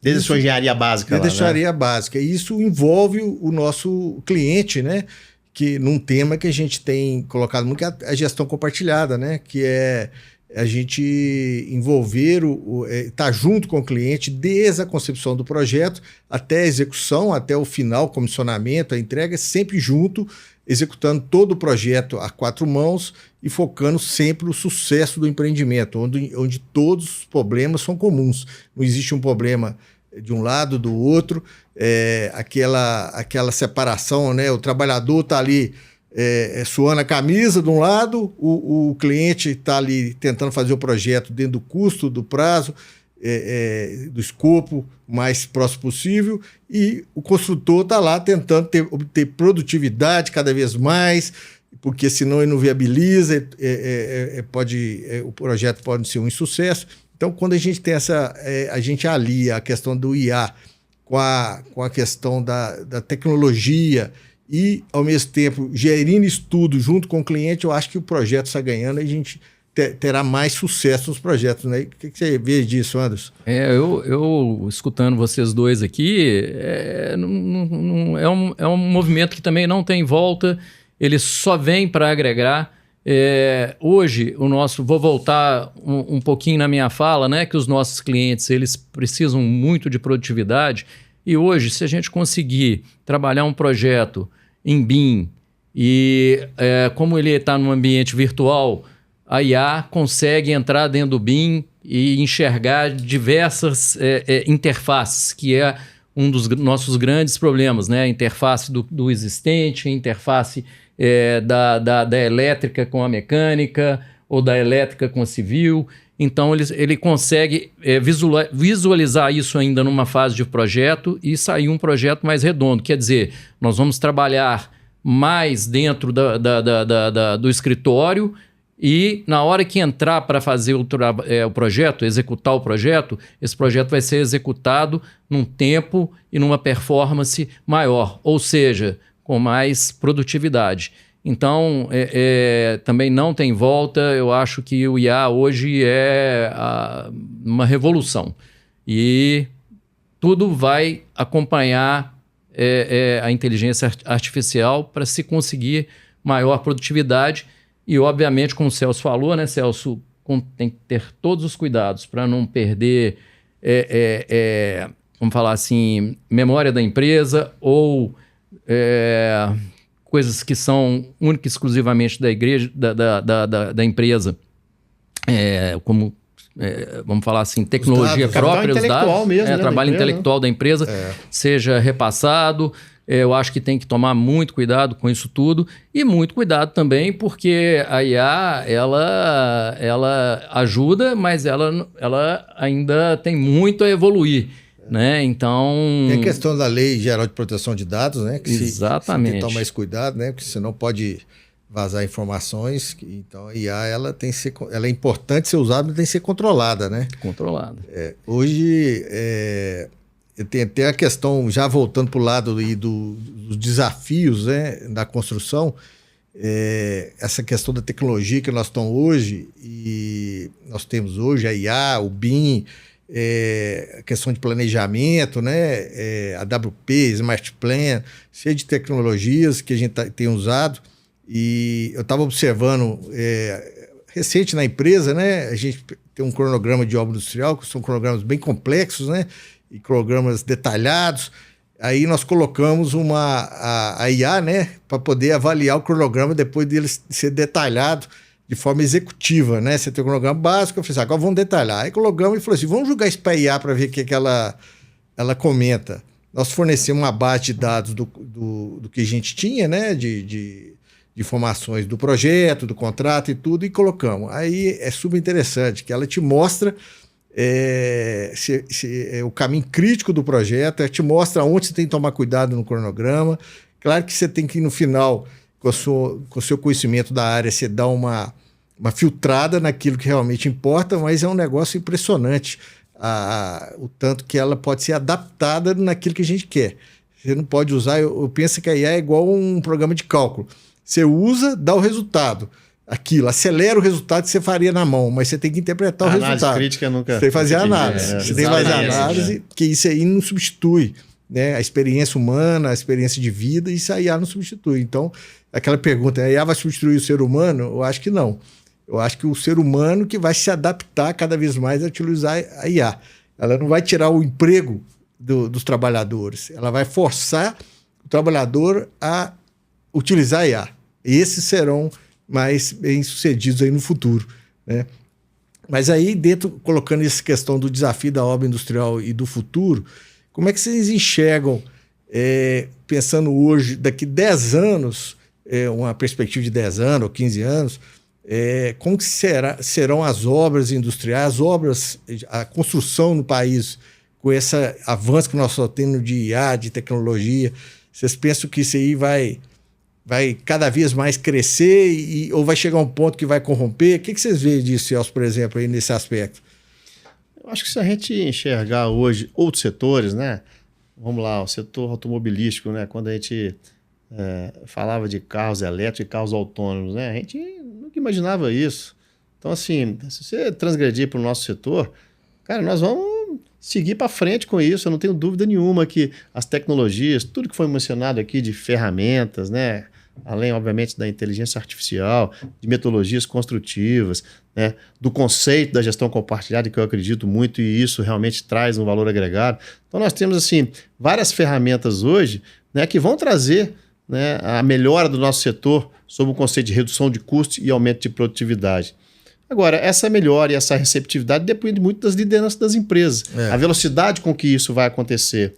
Desde a sua engenharia básica. Desde a engenharia básica. E isso envolve o nosso cliente, né? Que num tema que a gente tem colocado muito, que é a gestão compartilhada, né? Que é a gente envolver, estar junto com o cliente desde a concepção do projeto até a execução, até o final, comissionamento, a entrega, sempre junto, executando todo o projeto a 4 mãos e focando sempre no sucesso do empreendimento, onde todos os problemas são comuns. Não existe um problema de um lado, do outro, aquela separação, né? O trabalhador está ali suando a camisa de um lado, o cliente está ali tentando fazer o projeto dentro do custo, do prazo, do escopo mais próximo possível, e o construtor está lá tentando obter produtividade cada vez mais, porque senão ele não viabiliza, o projeto pode ser um insucesso. Então, quando a gente tem a gente alia a questão do IA com a questão da tecnologia e, ao mesmo tempo, gerindo estudo junto com o cliente, eu acho que o projeto está ganhando e a gente terá mais sucesso nos projetos, né? O que você vê disso, Anderson? Eu escutando vocês dois aqui, é um movimento que também não tem volta, ele só vem para agregar. Hoje, vou voltar um pouquinho na minha fala, né? Que os nossos clientes, eles precisam muito de produtividade. E hoje, se a gente conseguir trabalhar um projeto em BIM e como ele está num ambiente virtual, a IA consegue entrar dentro do BIM e enxergar diversas interfaces, que é um dos nossos grandes problemas, né? A interface do existente, a interface da elétrica com a mecânica ou da elétrica com a civil. Então, ele consegue visualizar isso ainda numa fase de projeto e sair um projeto mais redondo. Quer dizer, nós vamos trabalhar mais dentro do escritório e, na hora que entrar para fazer o projeto, executar o projeto, esse projeto vai ser executado num tempo e numa performance maior, ou seja, com mais produtividade. Então, também não tem volta. Eu acho que o IA hoje é uma revolução. E tudo vai acompanhar a inteligência artificial para se conseguir maior produtividade. E, obviamente, como o Celso falou, né, Celso, tem que ter todos os cuidados para não perder, vamos falar assim, memória da empresa ou coisas que são única e exclusivamente da igreja, da empresa, como vamos falar assim, tecnologia própria, os dados, mesmo, né, trabalho empresa, intelectual da empresa, seja repassado. Eu acho que tem que tomar muito cuidado com isso tudo e muito cuidado também, porque a IA, ela ajuda, mas ela ainda tem muito a evoluir. Né? Então... Tem a questão da Lei Geral de Proteção de Dados, né? Que exatamente. Tem que tomar mais cuidado, né? Porque senão pode vazar informações. Então a IA ela é importante ser usada, mas tem que ser controlada, né? Controlada. Hoje tem até a questão, já voltando para o lado aí dos desafios, né, da construção, essa questão da tecnologia que nós estamos hoje, e nós temos hoje a IA, o BIM, a questão de planejamento, né, a WP, Smart Plan, cheio de tecnologias que a gente tem usado. E eu estava observando recente na empresa, né, a gente tem um cronograma de obra industrial, que são cronogramas bem complexos, né, e cronogramas detalhados. Aí nós colocamos a IA, né, para poder avaliar o cronograma depois dele ser detalhado de forma executiva, né? Você tem o cronograma básico, eu falei assim, agora vamos detalhar. Aí colocamos e falou assim, vamos jogar isso para a IA para ver o que ela comenta. Nós fornecemos uma base de dados do que a gente tinha, né, de informações do projeto, do contrato e tudo, e colocamos. Aí é super interessante, que ela te mostra o caminho crítico do projeto, ela te mostra onde você tem que tomar cuidado no cronograma. Claro que você tem que ir no final, com o seu conhecimento da área, você dá uma filtrada naquilo que realmente importa, mas é um negócio impressionante o tanto que ela pode ser adaptada naquilo que a gente quer. Você não pode usar, eu penso que a IA é igual um programa de cálculo. Você usa, dá o resultado. Aquilo, acelera o resultado que você faria na mão, mas você tem que interpretar o resultado. Análise crítica nunca... Você tem que fazer análise. Você tem que fazer análise, porque isso aí não substitui, né, a experiência humana, a experiência de vida, isso a IA não substitui. Então, aquela pergunta, a IA vai substituir o ser humano? Eu acho que não. Eu acho que o ser humano que vai se adaptar cada vez mais a utilizar a IA. Ela não vai tirar o emprego dos trabalhadores, ela vai forçar o trabalhador a utilizar a IA. E esses serão mais bem-sucedidos aí no futuro, né? Mas aí, colocando essa questão do desafio da obra industrial e do futuro, como é que vocês enxergam, pensando hoje, daqui 10 anos, uma perspectiva de 10 anos ou 15 anos, como que serão as obras industriais, a construção no país, com esse avanço que nós só temos de IA, de tecnologia? Vocês pensam que isso aí vai cada vez mais crescer ou vai chegar um ponto que vai corromper? O que vocês veem disso, Celso, por exemplo, aí nesse aspecto? Eu acho que se a gente enxergar hoje outros setores, né? Vamos lá, o setor automobilístico, né? Quando a gente falava de carros elétricos e carros autônomos, né? A gente nunca imaginava isso. Então, assim, se você transgredir para o nosso setor, cara, nós vamos seguir para frente com isso. Eu não tenho dúvida nenhuma que as tecnologias, tudo que foi mencionado aqui de ferramentas, né? Além, obviamente, da inteligência artificial, de metodologias construtivas, né, do conceito da gestão compartilhada, que eu acredito muito, e isso realmente traz um valor agregado. Então, nós temos assim várias ferramentas hoje, né, que vão trazer, né, a melhora do nosso setor sob o conceito de redução de custos e aumento de produtividade. Agora, essa melhora e essa receptividade depende muito das lideranças das empresas, a velocidade com que isso vai acontecer.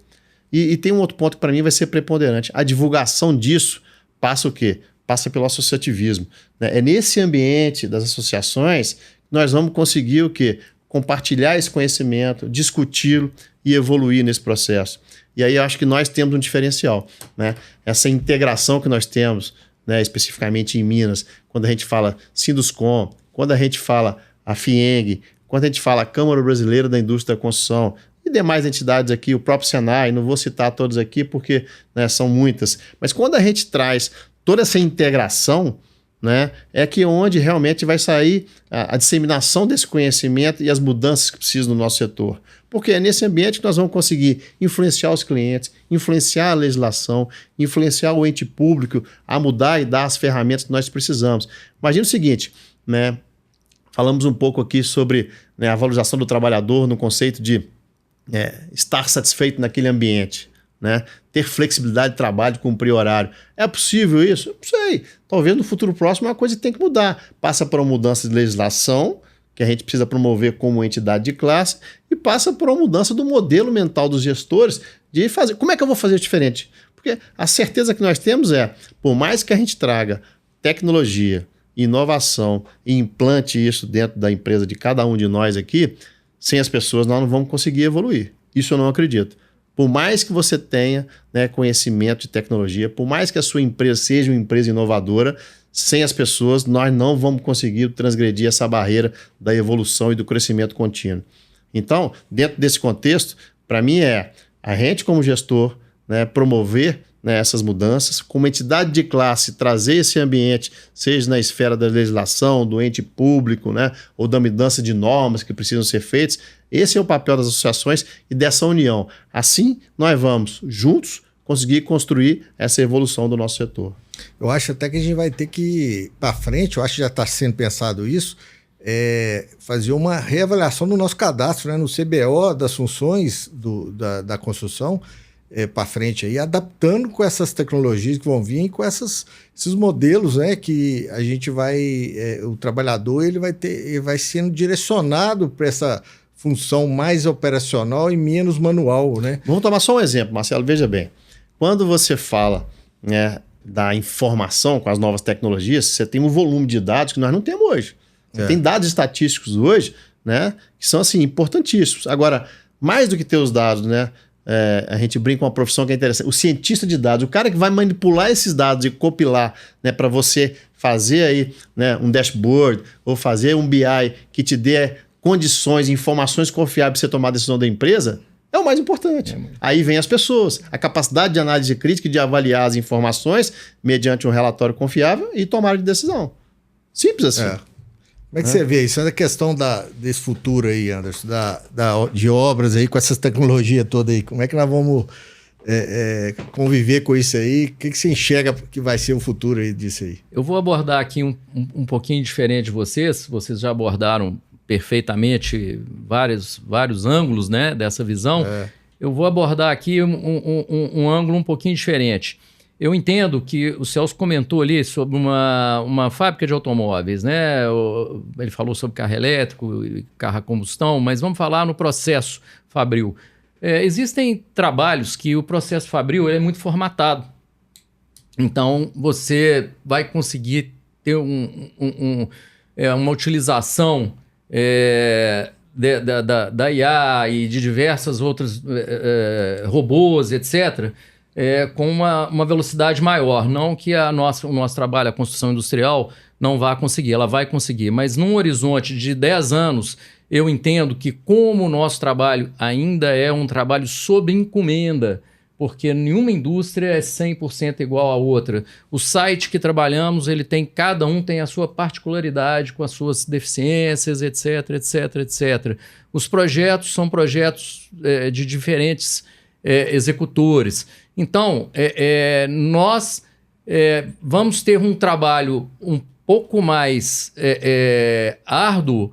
E tem um outro ponto que para mim vai ser preponderante. A divulgação disso passa o quê? Passa pelo associativismo, né? É nesse ambiente das associações que nós vamos conseguir o quê? Compartilhar esse conhecimento, discuti-lo e evoluir nesse processo. E aí eu acho que nós temos um diferencial, né? Essa integração que nós temos, né, especificamente em Minas, quando a gente fala Sinduscom, quando a gente fala a FIENG, quando a gente fala a Câmara Brasileira da Indústria da Construção e demais entidades aqui, o próprio Senai, não vou citar todos aqui porque, né, são muitas, mas quando a gente traz toda essa integração, né, é que onde realmente vai sair a disseminação desse conhecimento e as mudanças que precisam no nosso setor. Porque é nesse ambiente que nós vamos conseguir influenciar os clientes, influenciar a legislação, influenciar o ente público a mudar e dar as ferramentas que nós precisamos. Imagina o seguinte, né, falamos um pouco aqui sobre, né, a valorização do trabalhador no conceito de estar satisfeito naquele ambiente, né? Ter flexibilidade de trabalho, cumprir horário. É possível isso? Eu não sei. Talvez no futuro próximo é uma coisa que tem que mudar. Passa por uma mudança de legislação que a gente precisa promover como entidade de classe e passa por uma mudança do modelo mental dos gestores de fazer. Como é que eu vou fazer diferente? Porque a certeza que nós temos é, por mais que a gente traga tecnologia, inovação e implante isso dentro da empresa de cada um de nós aqui, sem as pessoas nós não vamos conseguir evoluir. Isso eu não acredito. Por mais que você tenha, né, conhecimento de tecnologia, por mais que a sua empresa seja uma empresa inovadora, sem as pessoas, nós não vamos conseguir transgredir essa barreira da evolução e do crescimento contínuo. Então, dentro desse contexto, para mim a gente como gestor, né, promover, né, essas mudanças, como entidade de classe, trazer esse ambiente, seja na esfera da legislação, do ente público, né, ou da mudança de normas que precisam ser feitas. Esse é o papel das associações e dessa união. Assim, nós vamos, juntos, conseguir construir essa evolução do nosso setor. Eu acho até que a gente vai ter que, para frente, eu acho que já está sendo pensado isso, fazer uma reavaliação do nosso cadastro, né, no CBO, das funções da construção, para frente, aí, adaptando com essas tecnologias que vão vir e com esses modelos, né, que a gente vai, o trabalhador ele vai sendo direcionado para essa função mais operacional e menos manual, né? Vamos tomar só um exemplo, Marcelo, veja bem. Quando você fala, né, da informação com as novas tecnologias, você tem um volume de dados que nós não temos hoje. Você tem dados estatísticos hoje, né, que são assim, importantíssimos. Agora, mais do que ter os dados, né, a gente brinca com uma profissão que é interessante. O cientista de dados, o cara que vai manipular esses dados e compilar, né, para você fazer aí, né, um dashboard ou fazer um BI que te dê condições e informações confiáveis para você tomar a decisão da empresa, é o mais importante. Aí vem as pessoas, a capacidade de análise crítica e de avaliar as informações mediante um relatório confiável e tomar de decisão. Simples assim. Como é que você vê isso? Essa questão desse futuro aí, Anderson, de obras aí com essas tecnologias todas aí, como é que nós vamos conviver com isso aí? O que você enxerga que vai ser o futuro aí disso aí? Eu vou abordar aqui um pouquinho diferente de vocês já abordaram perfeitamente vários ângulos, né, dessa visão. Eu vou abordar aqui um ângulo um pouquinho diferente. Eu entendo que o Celso comentou ali sobre uma fábrica de automóveis, né? Ele falou sobre carro elétrico e carro a combustão, mas vamos falar no processo fabril. Existem trabalhos que o processo fabril é muito formatado. Então, você vai conseguir ter uma utilização da IA e de diversas outras robôs, etc., com uma velocidade maior. Não que o nosso trabalho, a construção industrial, não vá conseguir, ela vai conseguir. Mas num horizonte de 10 anos, eu entendo que como o nosso trabalho ainda é um trabalho sob encomenda, porque nenhuma indústria é 100% igual à outra. O site que trabalhamos, cada um tem a sua particularidade, com as suas deficiências, etc, etc, etc. Os projetos são projetos de diferentes executores. Então, nós vamos ter um trabalho um pouco mais árduo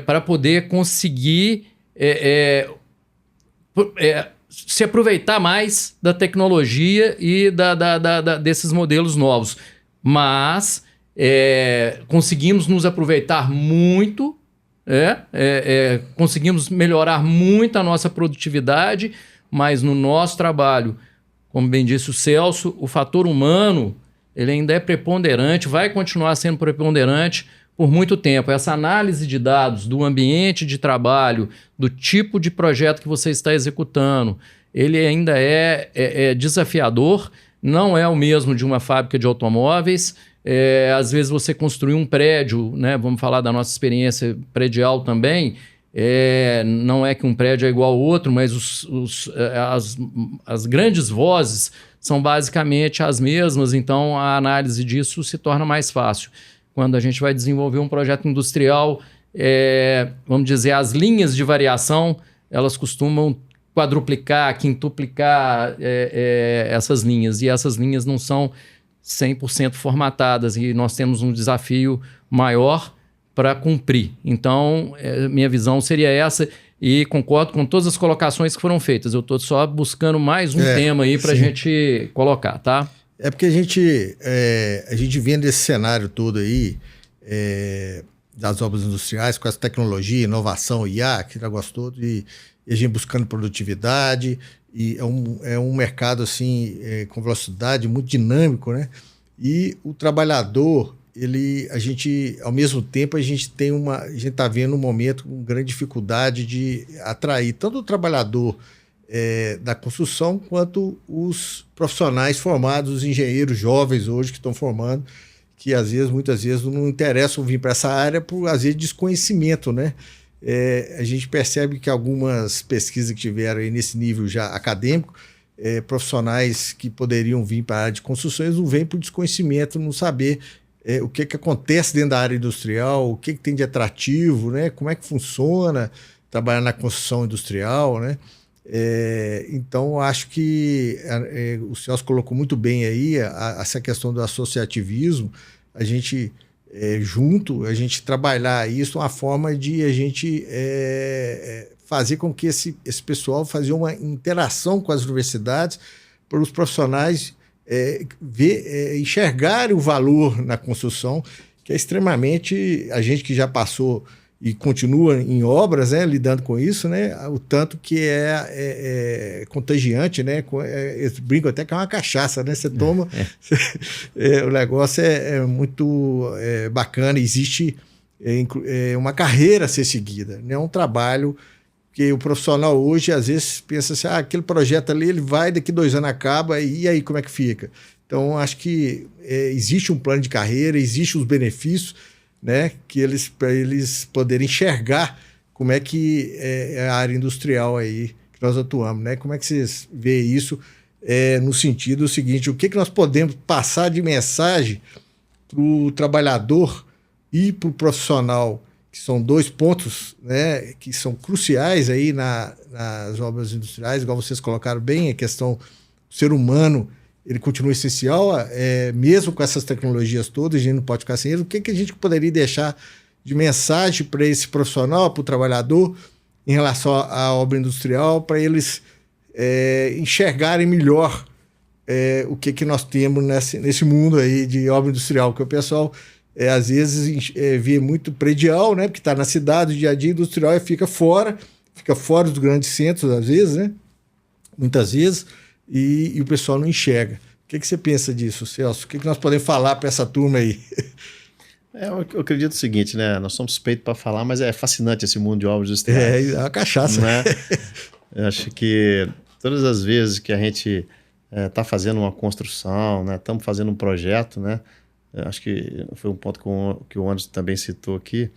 para poder conseguir se aproveitar mais da tecnologia e desses modelos novos. Mas conseguimos nos aproveitar muito, conseguimos melhorar muito a nossa produtividade, mas no nosso trabalho, como bem disse o Celso, o fator humano ele ainda é preponderante, vai continuar sendo preponderante por muito tempo. Essa análise de dados do ambiente de trabalho, do tipo de projeto que você está executando, ele ainda é desafiador, não é o mesmo de uma fábrica de automóveis. Às vezes você construir um prédio, né? Vamos falar da nossa experiência predial também, não é que um prédio é igual ao outro, mas as grandes vozes são basicamente as mesmas, então a análise disso se torna mais fácil. Quando a gente vai desenvolver um projeto industrial, vamos dizer, as linhas de variação, elas costumam quadruplicar, quintuplicar essas linhas, e essas linhas não são 100% formatadas, e nós temos um desafio maior para cumprir. Então, minha visão seria essa, e concordo com todas as colocações que foram feitas. Eu estou só buscando mais um tema aí para a gente colocar, tá? Porque a gente vendo esse cenário todo aí, das obras industriais, com essa tecnologia, inovação, IA, aquele negócio todo, e a gente buscando produtividade, e é um mercado assim, com velocidade, muito dinâmico, né? E o trabalhador, ao mesmo tempo, a gente está vendo um momento com grande dificuldade de atrair tanto o trabalhador da construção quanto os profissionais formados, os engenheiros jovens hoje que estão formando, que muitas vezes não interessam vir para essa área por, às vezes, desconhecimento, né? A gente percebe que algumas pesquisas que tiveram aí nesse nível já acadêmico, profissionais que poderiam vir para a área de construções não vêm por desconhecimento, não saber o que acontece dentro da área industrial, o que tem de atrativo, né? Como é que funciona trabalhar na construção industrial, né? Então, acho que o Celso colocou muito bem aí essa questão do associativismo, a gente a gente trabalhar isso, uma forma de a gente fazer com que esse pessoal fazer uma interação com as universidades para os profissionais enxergarem o valor na construção, que é extremamente, a gente que já passou e continua em obras, né, lidando com isso, né, o tanto que é contagiante, né, eu brinco até que é uma cachaça, né, você toma, o negócio é muito bacana, existe uma carreira a ser seguida, né, um trabalho que o profissional hoje às vezes pensa assim, aquele projeto ali ele vai, daqui 2 anos acaba, e aí como é que fica? Então acho que existe um plano de carreira, existem os benefícios, né, para eles poderem enxergar como é que é a área industrial aí que nós atuamos, né? Como é que vocês veem isso no sentido seguinte, o que nós podemos passar de mensagem para o trabalhador e para o profissional, que são 2 pontos, né, que são cruciais aí nas obras industriais, igual vocês colocaram bem, a questão do ser humano, ele continua essencial, mesmo com essas tecnologias todas, a gente não pode ficar sem ele. O que a gente poderia deixar de mensagem para esse profissional, para o trabalhador, em relação à obra industrial, para eles enxergarem melhor o que nós temos nesse mundo aí de obra industrial, que o pessoal às vezes vê muito predial, né, porque está na cidade, o dia a dia industrial, e fica fora dos grandes centros, às vezes, né, muitas vezes, e o pessoal não enxerga. O que você pensa disso, Celso? O que nós podemos falar para essa turma aí? Eu acredito o seguinte, né? Nós somos suspeitos para falar, mas é fascinante esse mundo de obras industriais. É uma cachaça. Né? Eu acho que todas as vezes que a gente está fazendo uma construção, né? Estamos fazendo um projeto, né? Eu acho que foi um ponto que o Anderson também citou aqui,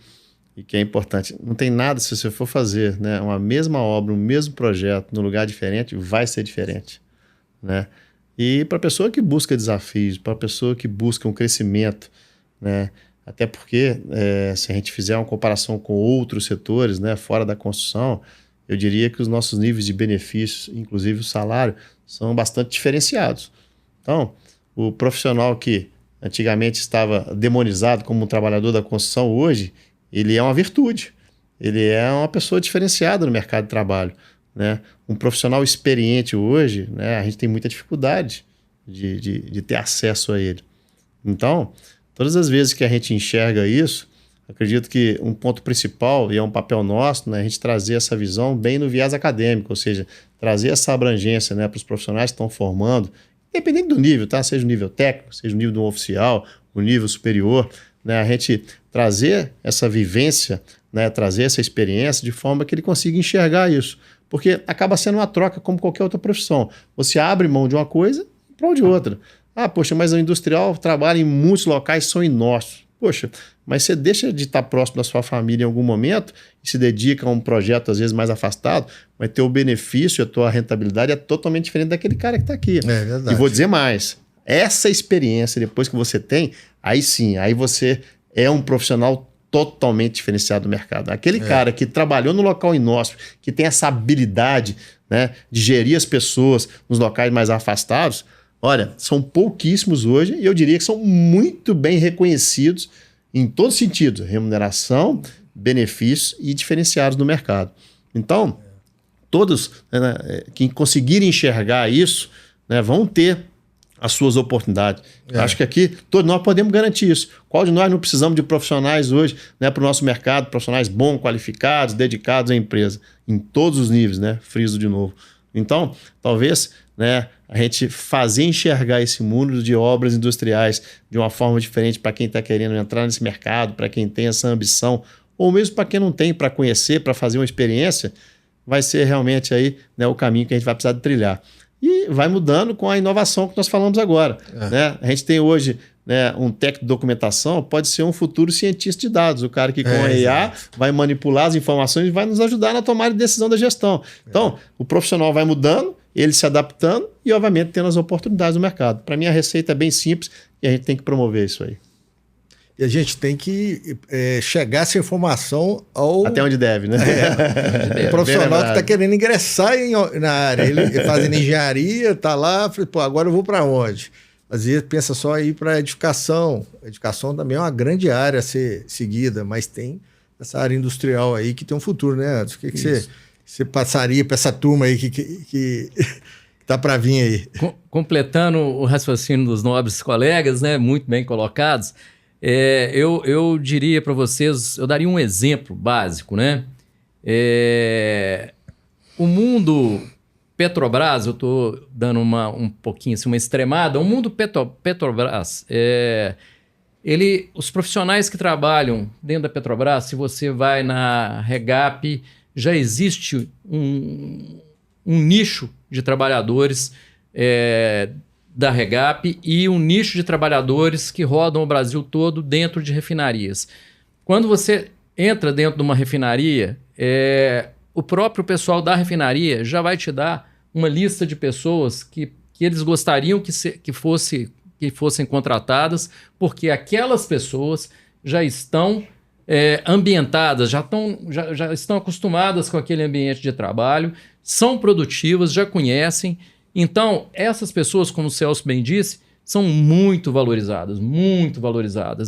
e que é importante. Não tem nada, se você for fazer, né, uma mesma obra, um mesmo projeto, num lugar diferente, vai ser diferente. Né? E para a pessoa que busca desafios, para a pessoa que busca um crescimento, né? Até porque se a gente fizer uma comparação com outros setores, né, fora da construção, eu diria que os nossos níveis de benefícios, inclusive o salário, são bastante diferenciados. Então, o profissional que antigamente estava demonizado como um trabalhador da construção, hoje, ele é uma virtude, ele é uma pessoa diferenciada no mercado de trabalho. Né? Um profissional experiente hoje, né, a gente tem muita dificuldade de ter acesso a ele. Então, todas as vezes que a gente enxerga isso, acredito que um ponto principal, e é um papel nosso, né, a gente trazer essa visão bem no viés acadêmico, ou seja, trazer essa abrangência, né, para os profissionais que estão formando, independente do nível, tá? Seja o nível técnico, seja o nível do oficial, o nível superior, né, a gente trazer essa vivência, né, trazer essa experiência de forma que ele consiga enxergar isso. Porque acaba sendo uma troca como qualquer outra profissão. Você abre mão de uma coisa em prol de outra. Poxa, mas o industrial trabalha em muitos locais que são inóspitos. Poxa, mas você deixa de estar próximo da sua família em algum momento e se dedica a um projeto, às vezes, mais afastado, mas ter o benefício, a tua rentabilidade é totalmente diferente daquele cara que está aqui. É verdade. E vou dizer mais, essa experiência, depois que você tem, aí sim, aí você é um profissional totalmente diferenciado do mercado. Aquele cara que trabalhou no local inóspito, que tem essa habilidade, né, de gerir as pessoas nos locais mais afastados, olha, são pouquíssimos hoje e eu diria que são muito bem reconhecidos em todos os sentidos, remuneração, benefícios e diferenciados no mercado. Então, todos, né, que conseguirem enxergar isso, né, vão ter as suas oportunidades. Acho que aqui todos nós podemos garantir isso. Qual de nós não precisamos de profissionais hoje, né, para o nosso mercado, profissionais bons, qualificados, dedicados à empresa, em todos os níveis, né? Friso de novo. Então, talvez, né, a gente fazer enxergar esse mundo de obras industriais de uma forma diferente para quem está querendo entrar nesse mercado, para quem tem essa ambição, ou mesmo para quem não tem, para conhecer, para fazer uma experiência, vai ser realmente aí, né, o caminho que a gente vai precisar de trilhar. E vai mudando com a inovação que nós falamos agora. Né? A gente tem hoje, né, um técnico de documentação, pode ser um futuro cientista de dados, o cara que com a IA vai manipular as informações e vai nos ajudar na tomada de decisão da gestão. Então, o profissional vai mudando, ele se adaptando e, obviamente, tendo as oportunidades no mercado. Para mim, a receita é bem simples e a gente tem que promover isso aí. E a gente tem que chegar essa informação ao... Até onde deve, né? O profissional que está querendo ingressar na área. Ele fazendo engenharia, está lá, pô, agora eu vou para onde? Às vezes pensa só ir para a edificação. A edificação também é uma grande área a ser seguida, mas tem essa área industrial aí que tem um futuro, né, Anderson? O que você passaria para essa turma aí que está para vir aí? Completando o raciocínio dos nobres colegas, né, muito bem colocados, eu diria para vocês, eu daria um exemplo básico, né? O mundo Petrobras, eu estou dando um pouquinho assim, uma extremada, o mundo Petrobras, os profissionais que trabalham dentro da Petrobras, se você vai na Regap, já existe um nicho de trabalhadores da Regap e um nicho de trabalhadores que rodam o Brasil todo dentro de refinarias. Quando você entra dentro de uma refinaria, o próprio pessoal da refinaria já vai te dar uma lista de pessoas que eles gostariam que fossem contratadas, porque aquelas pessoas já estão ambientadas, já estão acostumadas com aquele ambiente de trabalho, são produtivas, já conhecem. Então, essas pessoas, como o Celso bem disse, são muito valorizadas,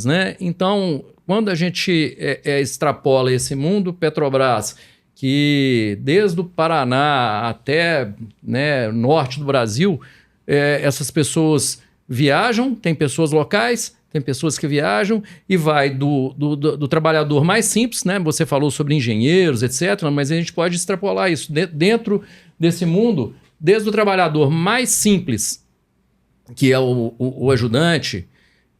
né? Então, quando a gente extrapola esse mundo, Petrobras, que desde o Paraná até, né, norte do Brasil, essas pessoas viajam, tem pessoas locais, tem pessoas que viajam e vai do trabalhador mais simples, né? Você falou sobre engenheiros, etc., mas a gente pode extrapolar isso dentro desse mundo, desde o trabalhador mais simples, que é o ajudante,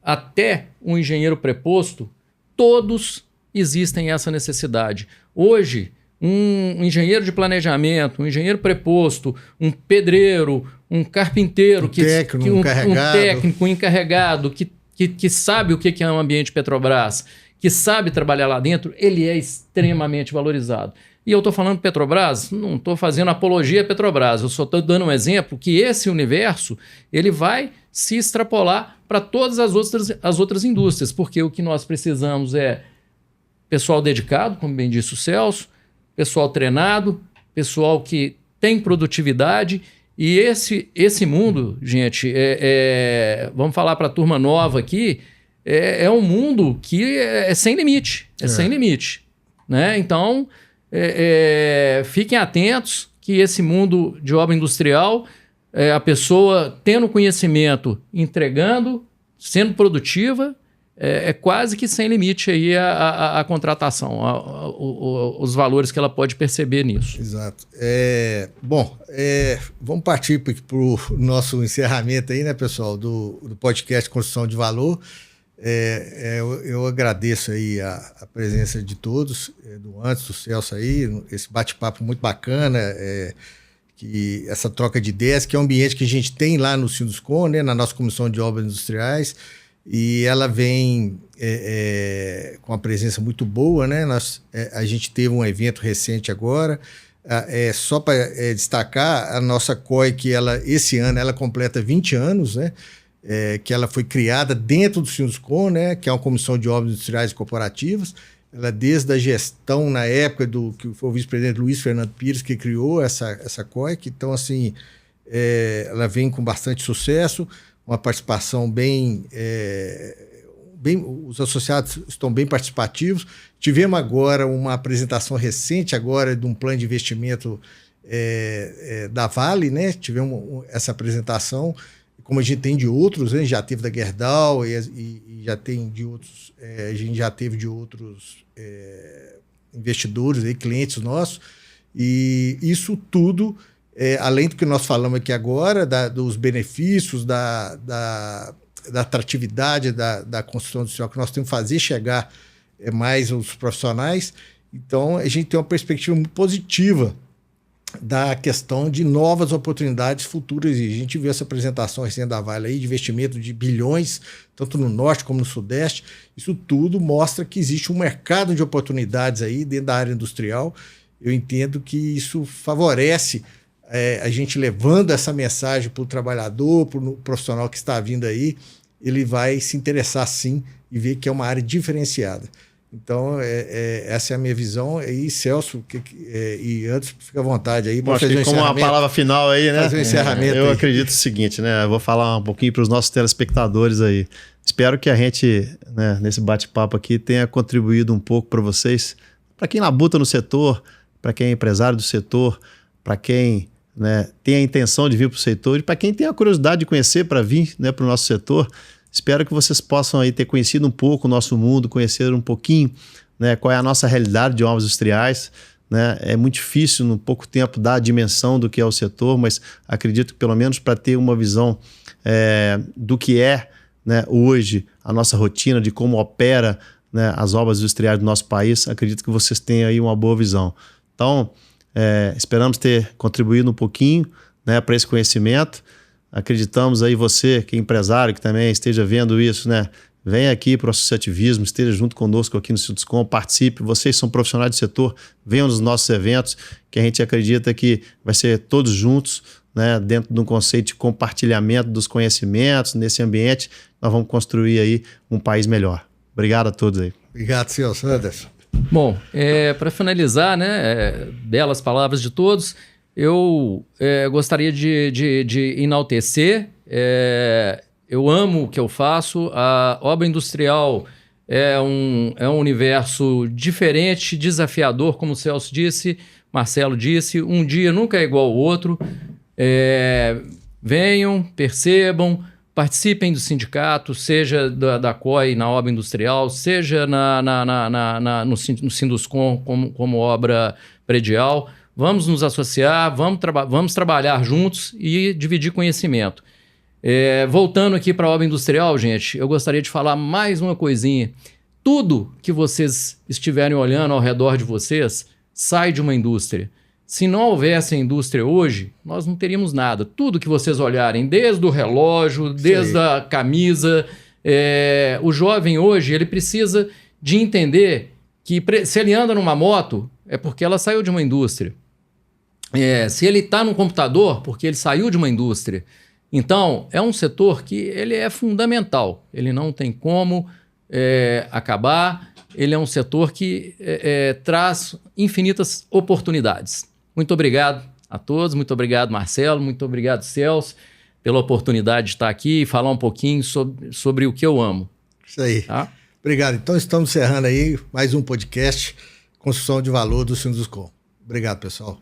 até o engenheiro preposto, todos existem essa necessidade. Hoje, um engenheiro de planejamento, um engenheiro preposto, um pedreiro, um carpinteiro, um técnico encarregado, que sabe o que é um ambiente Petrobras, que sabe trabalhar lá dentro, ele é extremamente valorizado. E eu estou falando Petrobras, não estou fazendo apologia a Petrobras, eu só estou dando um exemplo que esse universo ele vai se extrapolar para todas as outras indústrias, porque o que nós precisamos é pessoal dedicado, como bem disse o Celso, pessoal treinado, pessoal que tem produtividade. E esse mundo, gente, vamos falar para a turma nova aqui, é um mundo que é sem limite, sem limite, né? Então, fiquem atentos que esse mundo de obra industrial, a pessoa tendo conhecimento, entregando, sendo produtiva, é quase que sem limite aí a contratação, os valores que ela pode perceber nisso. Exato. Vamos partir para o nosso encerramento aí, né, pessoal, do podcast Construção de Valor. Eu agradeço aí a presença de todos, do Anderson, do Celso aí, esse bate-papo muito bacana, que essa troca de ideias, que é um ambiente que a gente tem lá no Sinduscon, né, na nossa Comissão de Obras Industriais, e ela vem com uma presença muito boa, né? A gente teve um evento recente agora, só para destacar, a nossa COI, que esse ano ela completa 20 anos, né? Que ela foi criada dentro do Sinduscon, né? Que é uma comissão de obras industriais e corporativas. Ela, desde a gestão, na época que foi o vice-presidente Luiz Fernando Pires, que criou essa COI, então, assim, ela vem com bastante sucesso, uma participação os associados estão bem participativos. Tivemos agora uma apresentação recente agora de um plano de investimento da Vale, né? Tivemos essa apresentação como a gente tem de outros, né? Já teve da Gerdau e já tem de outros, a gente já teve de outros investidores, aí, clientes nossos, e isso tudo, além do que nós falamos aqui agora, dos benefícios, da atratividade da construção industrial que nós temos que fazer chegar mais os profissionais. Então, a gente tem uma perspectiva muito positiva da questão de novas oportunidades futuras. E a gente viu essa apresentação recente da Vale aí, de investimento de bilhões, tanto no norte como no sudeste. Isso tudo mostra que existe um mercado de oportunidades aí dentro da área industrial. Eu entendo que isso favorece a gente levando essa mensagem para o trabalhador, para o profissional que está vindo aí, ele vai se interessar sim e ver que é uma área diferenciada. Então, essa é a minha visão. E Celso, e antes, fica à vontade aí. Acho que como uma palavra final aí, né? Fazer um encerramento. Eu acredito o seguinte, né? Eu vou falar um pouquinho para os nossos telespectadores aí. Espero que a gente, né, nesse bate-papo aqui, tenha contribuído um pouco para vocês, para quem labuta no setor, para quem é empresário do setor, para quem, né, tem a intenção de vir para o setor e para quem tem a curiosidade de conhecer para vir, né, para o nosso setor. Espero que vocês possam aí ter conhecido um pouco o nosso mundo, conhecer um pouquinho, né, qual é a nossa realidade de obras industriais. Né? É muito difícil, no pouco tempo, dar a dimensão do que é o setor, mas acredito que, pelo menos, para ter uma visão do que é, né, hoje a nossa rotina, de como opera, né, as obras industriais do nosso país, acredito que vocês tenham aí uma boa visão. Então, esperamos ter contribuído um pouquinho, né, para esse conhecimento. Acreditamos aí você, que é empresário, que também esteja vendo isso, né? Venha aqui para o associativismo, esteja junto conosco aqui no Sinduscom, participe. Vocês são profissionais do setor, venham nos nossos eventos, que a gente acredita que vai ser todos juntos, né? Dentro de um conceito de compartilhamento dos conhecimentos, nesse ambiente, nós vamos construir aí um país melhor. Obrigado a todos aí. Obrigado, senhor Anderson. Bom, para finalizar, né, belas palavras de todos, eu gostaria de enaltecer, eu amo o que eu faço, a obra industrial é um universo diferente, desafiador, como o Celso disse, Marcelo disse, um dia nunca é igual ao outro. Venham, percebam, participem do sindicato, seja da COI na obra industrial, seja no Sinduscom como obra predial. Vamos nos associar, vamos trabalhar juntos e dividir conhecimento. Voltando aqui para a obra industrial, gente, eu gostaria de falar mais uma coisinha. Tudo que vocês estiverem olhando ao redor de vocês sai de uma indústria. Se não houvesse a indústria hoje, nós não teríamos nada. Tudo que vocês olharem, desde o relógio, desde a camisa, o jovem hoje ele precisa de entender que se ele anda numa moto, é porque ela saiu de uma indústria. Se ele está no computador, porque ele saiu de uma indústria. Então, é um setor que ele é fundamental. Ele não tem como acabar. Ele é um setor que traz infinitas oportunidades. Muito obrigado a todos. Muito obrigado, Marcelo. Muito obrigado, Celso, pela oportunidade de estar aqui e falar um pouquinho sobre o que eu amo. Isso aí. Tá? Obrigado. Então, estamos encerrando aí mais um podcast Construção de Valor do Sinduscom. Obrigado, pessoal.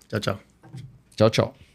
Tchau, tchau. Tchau, tchau.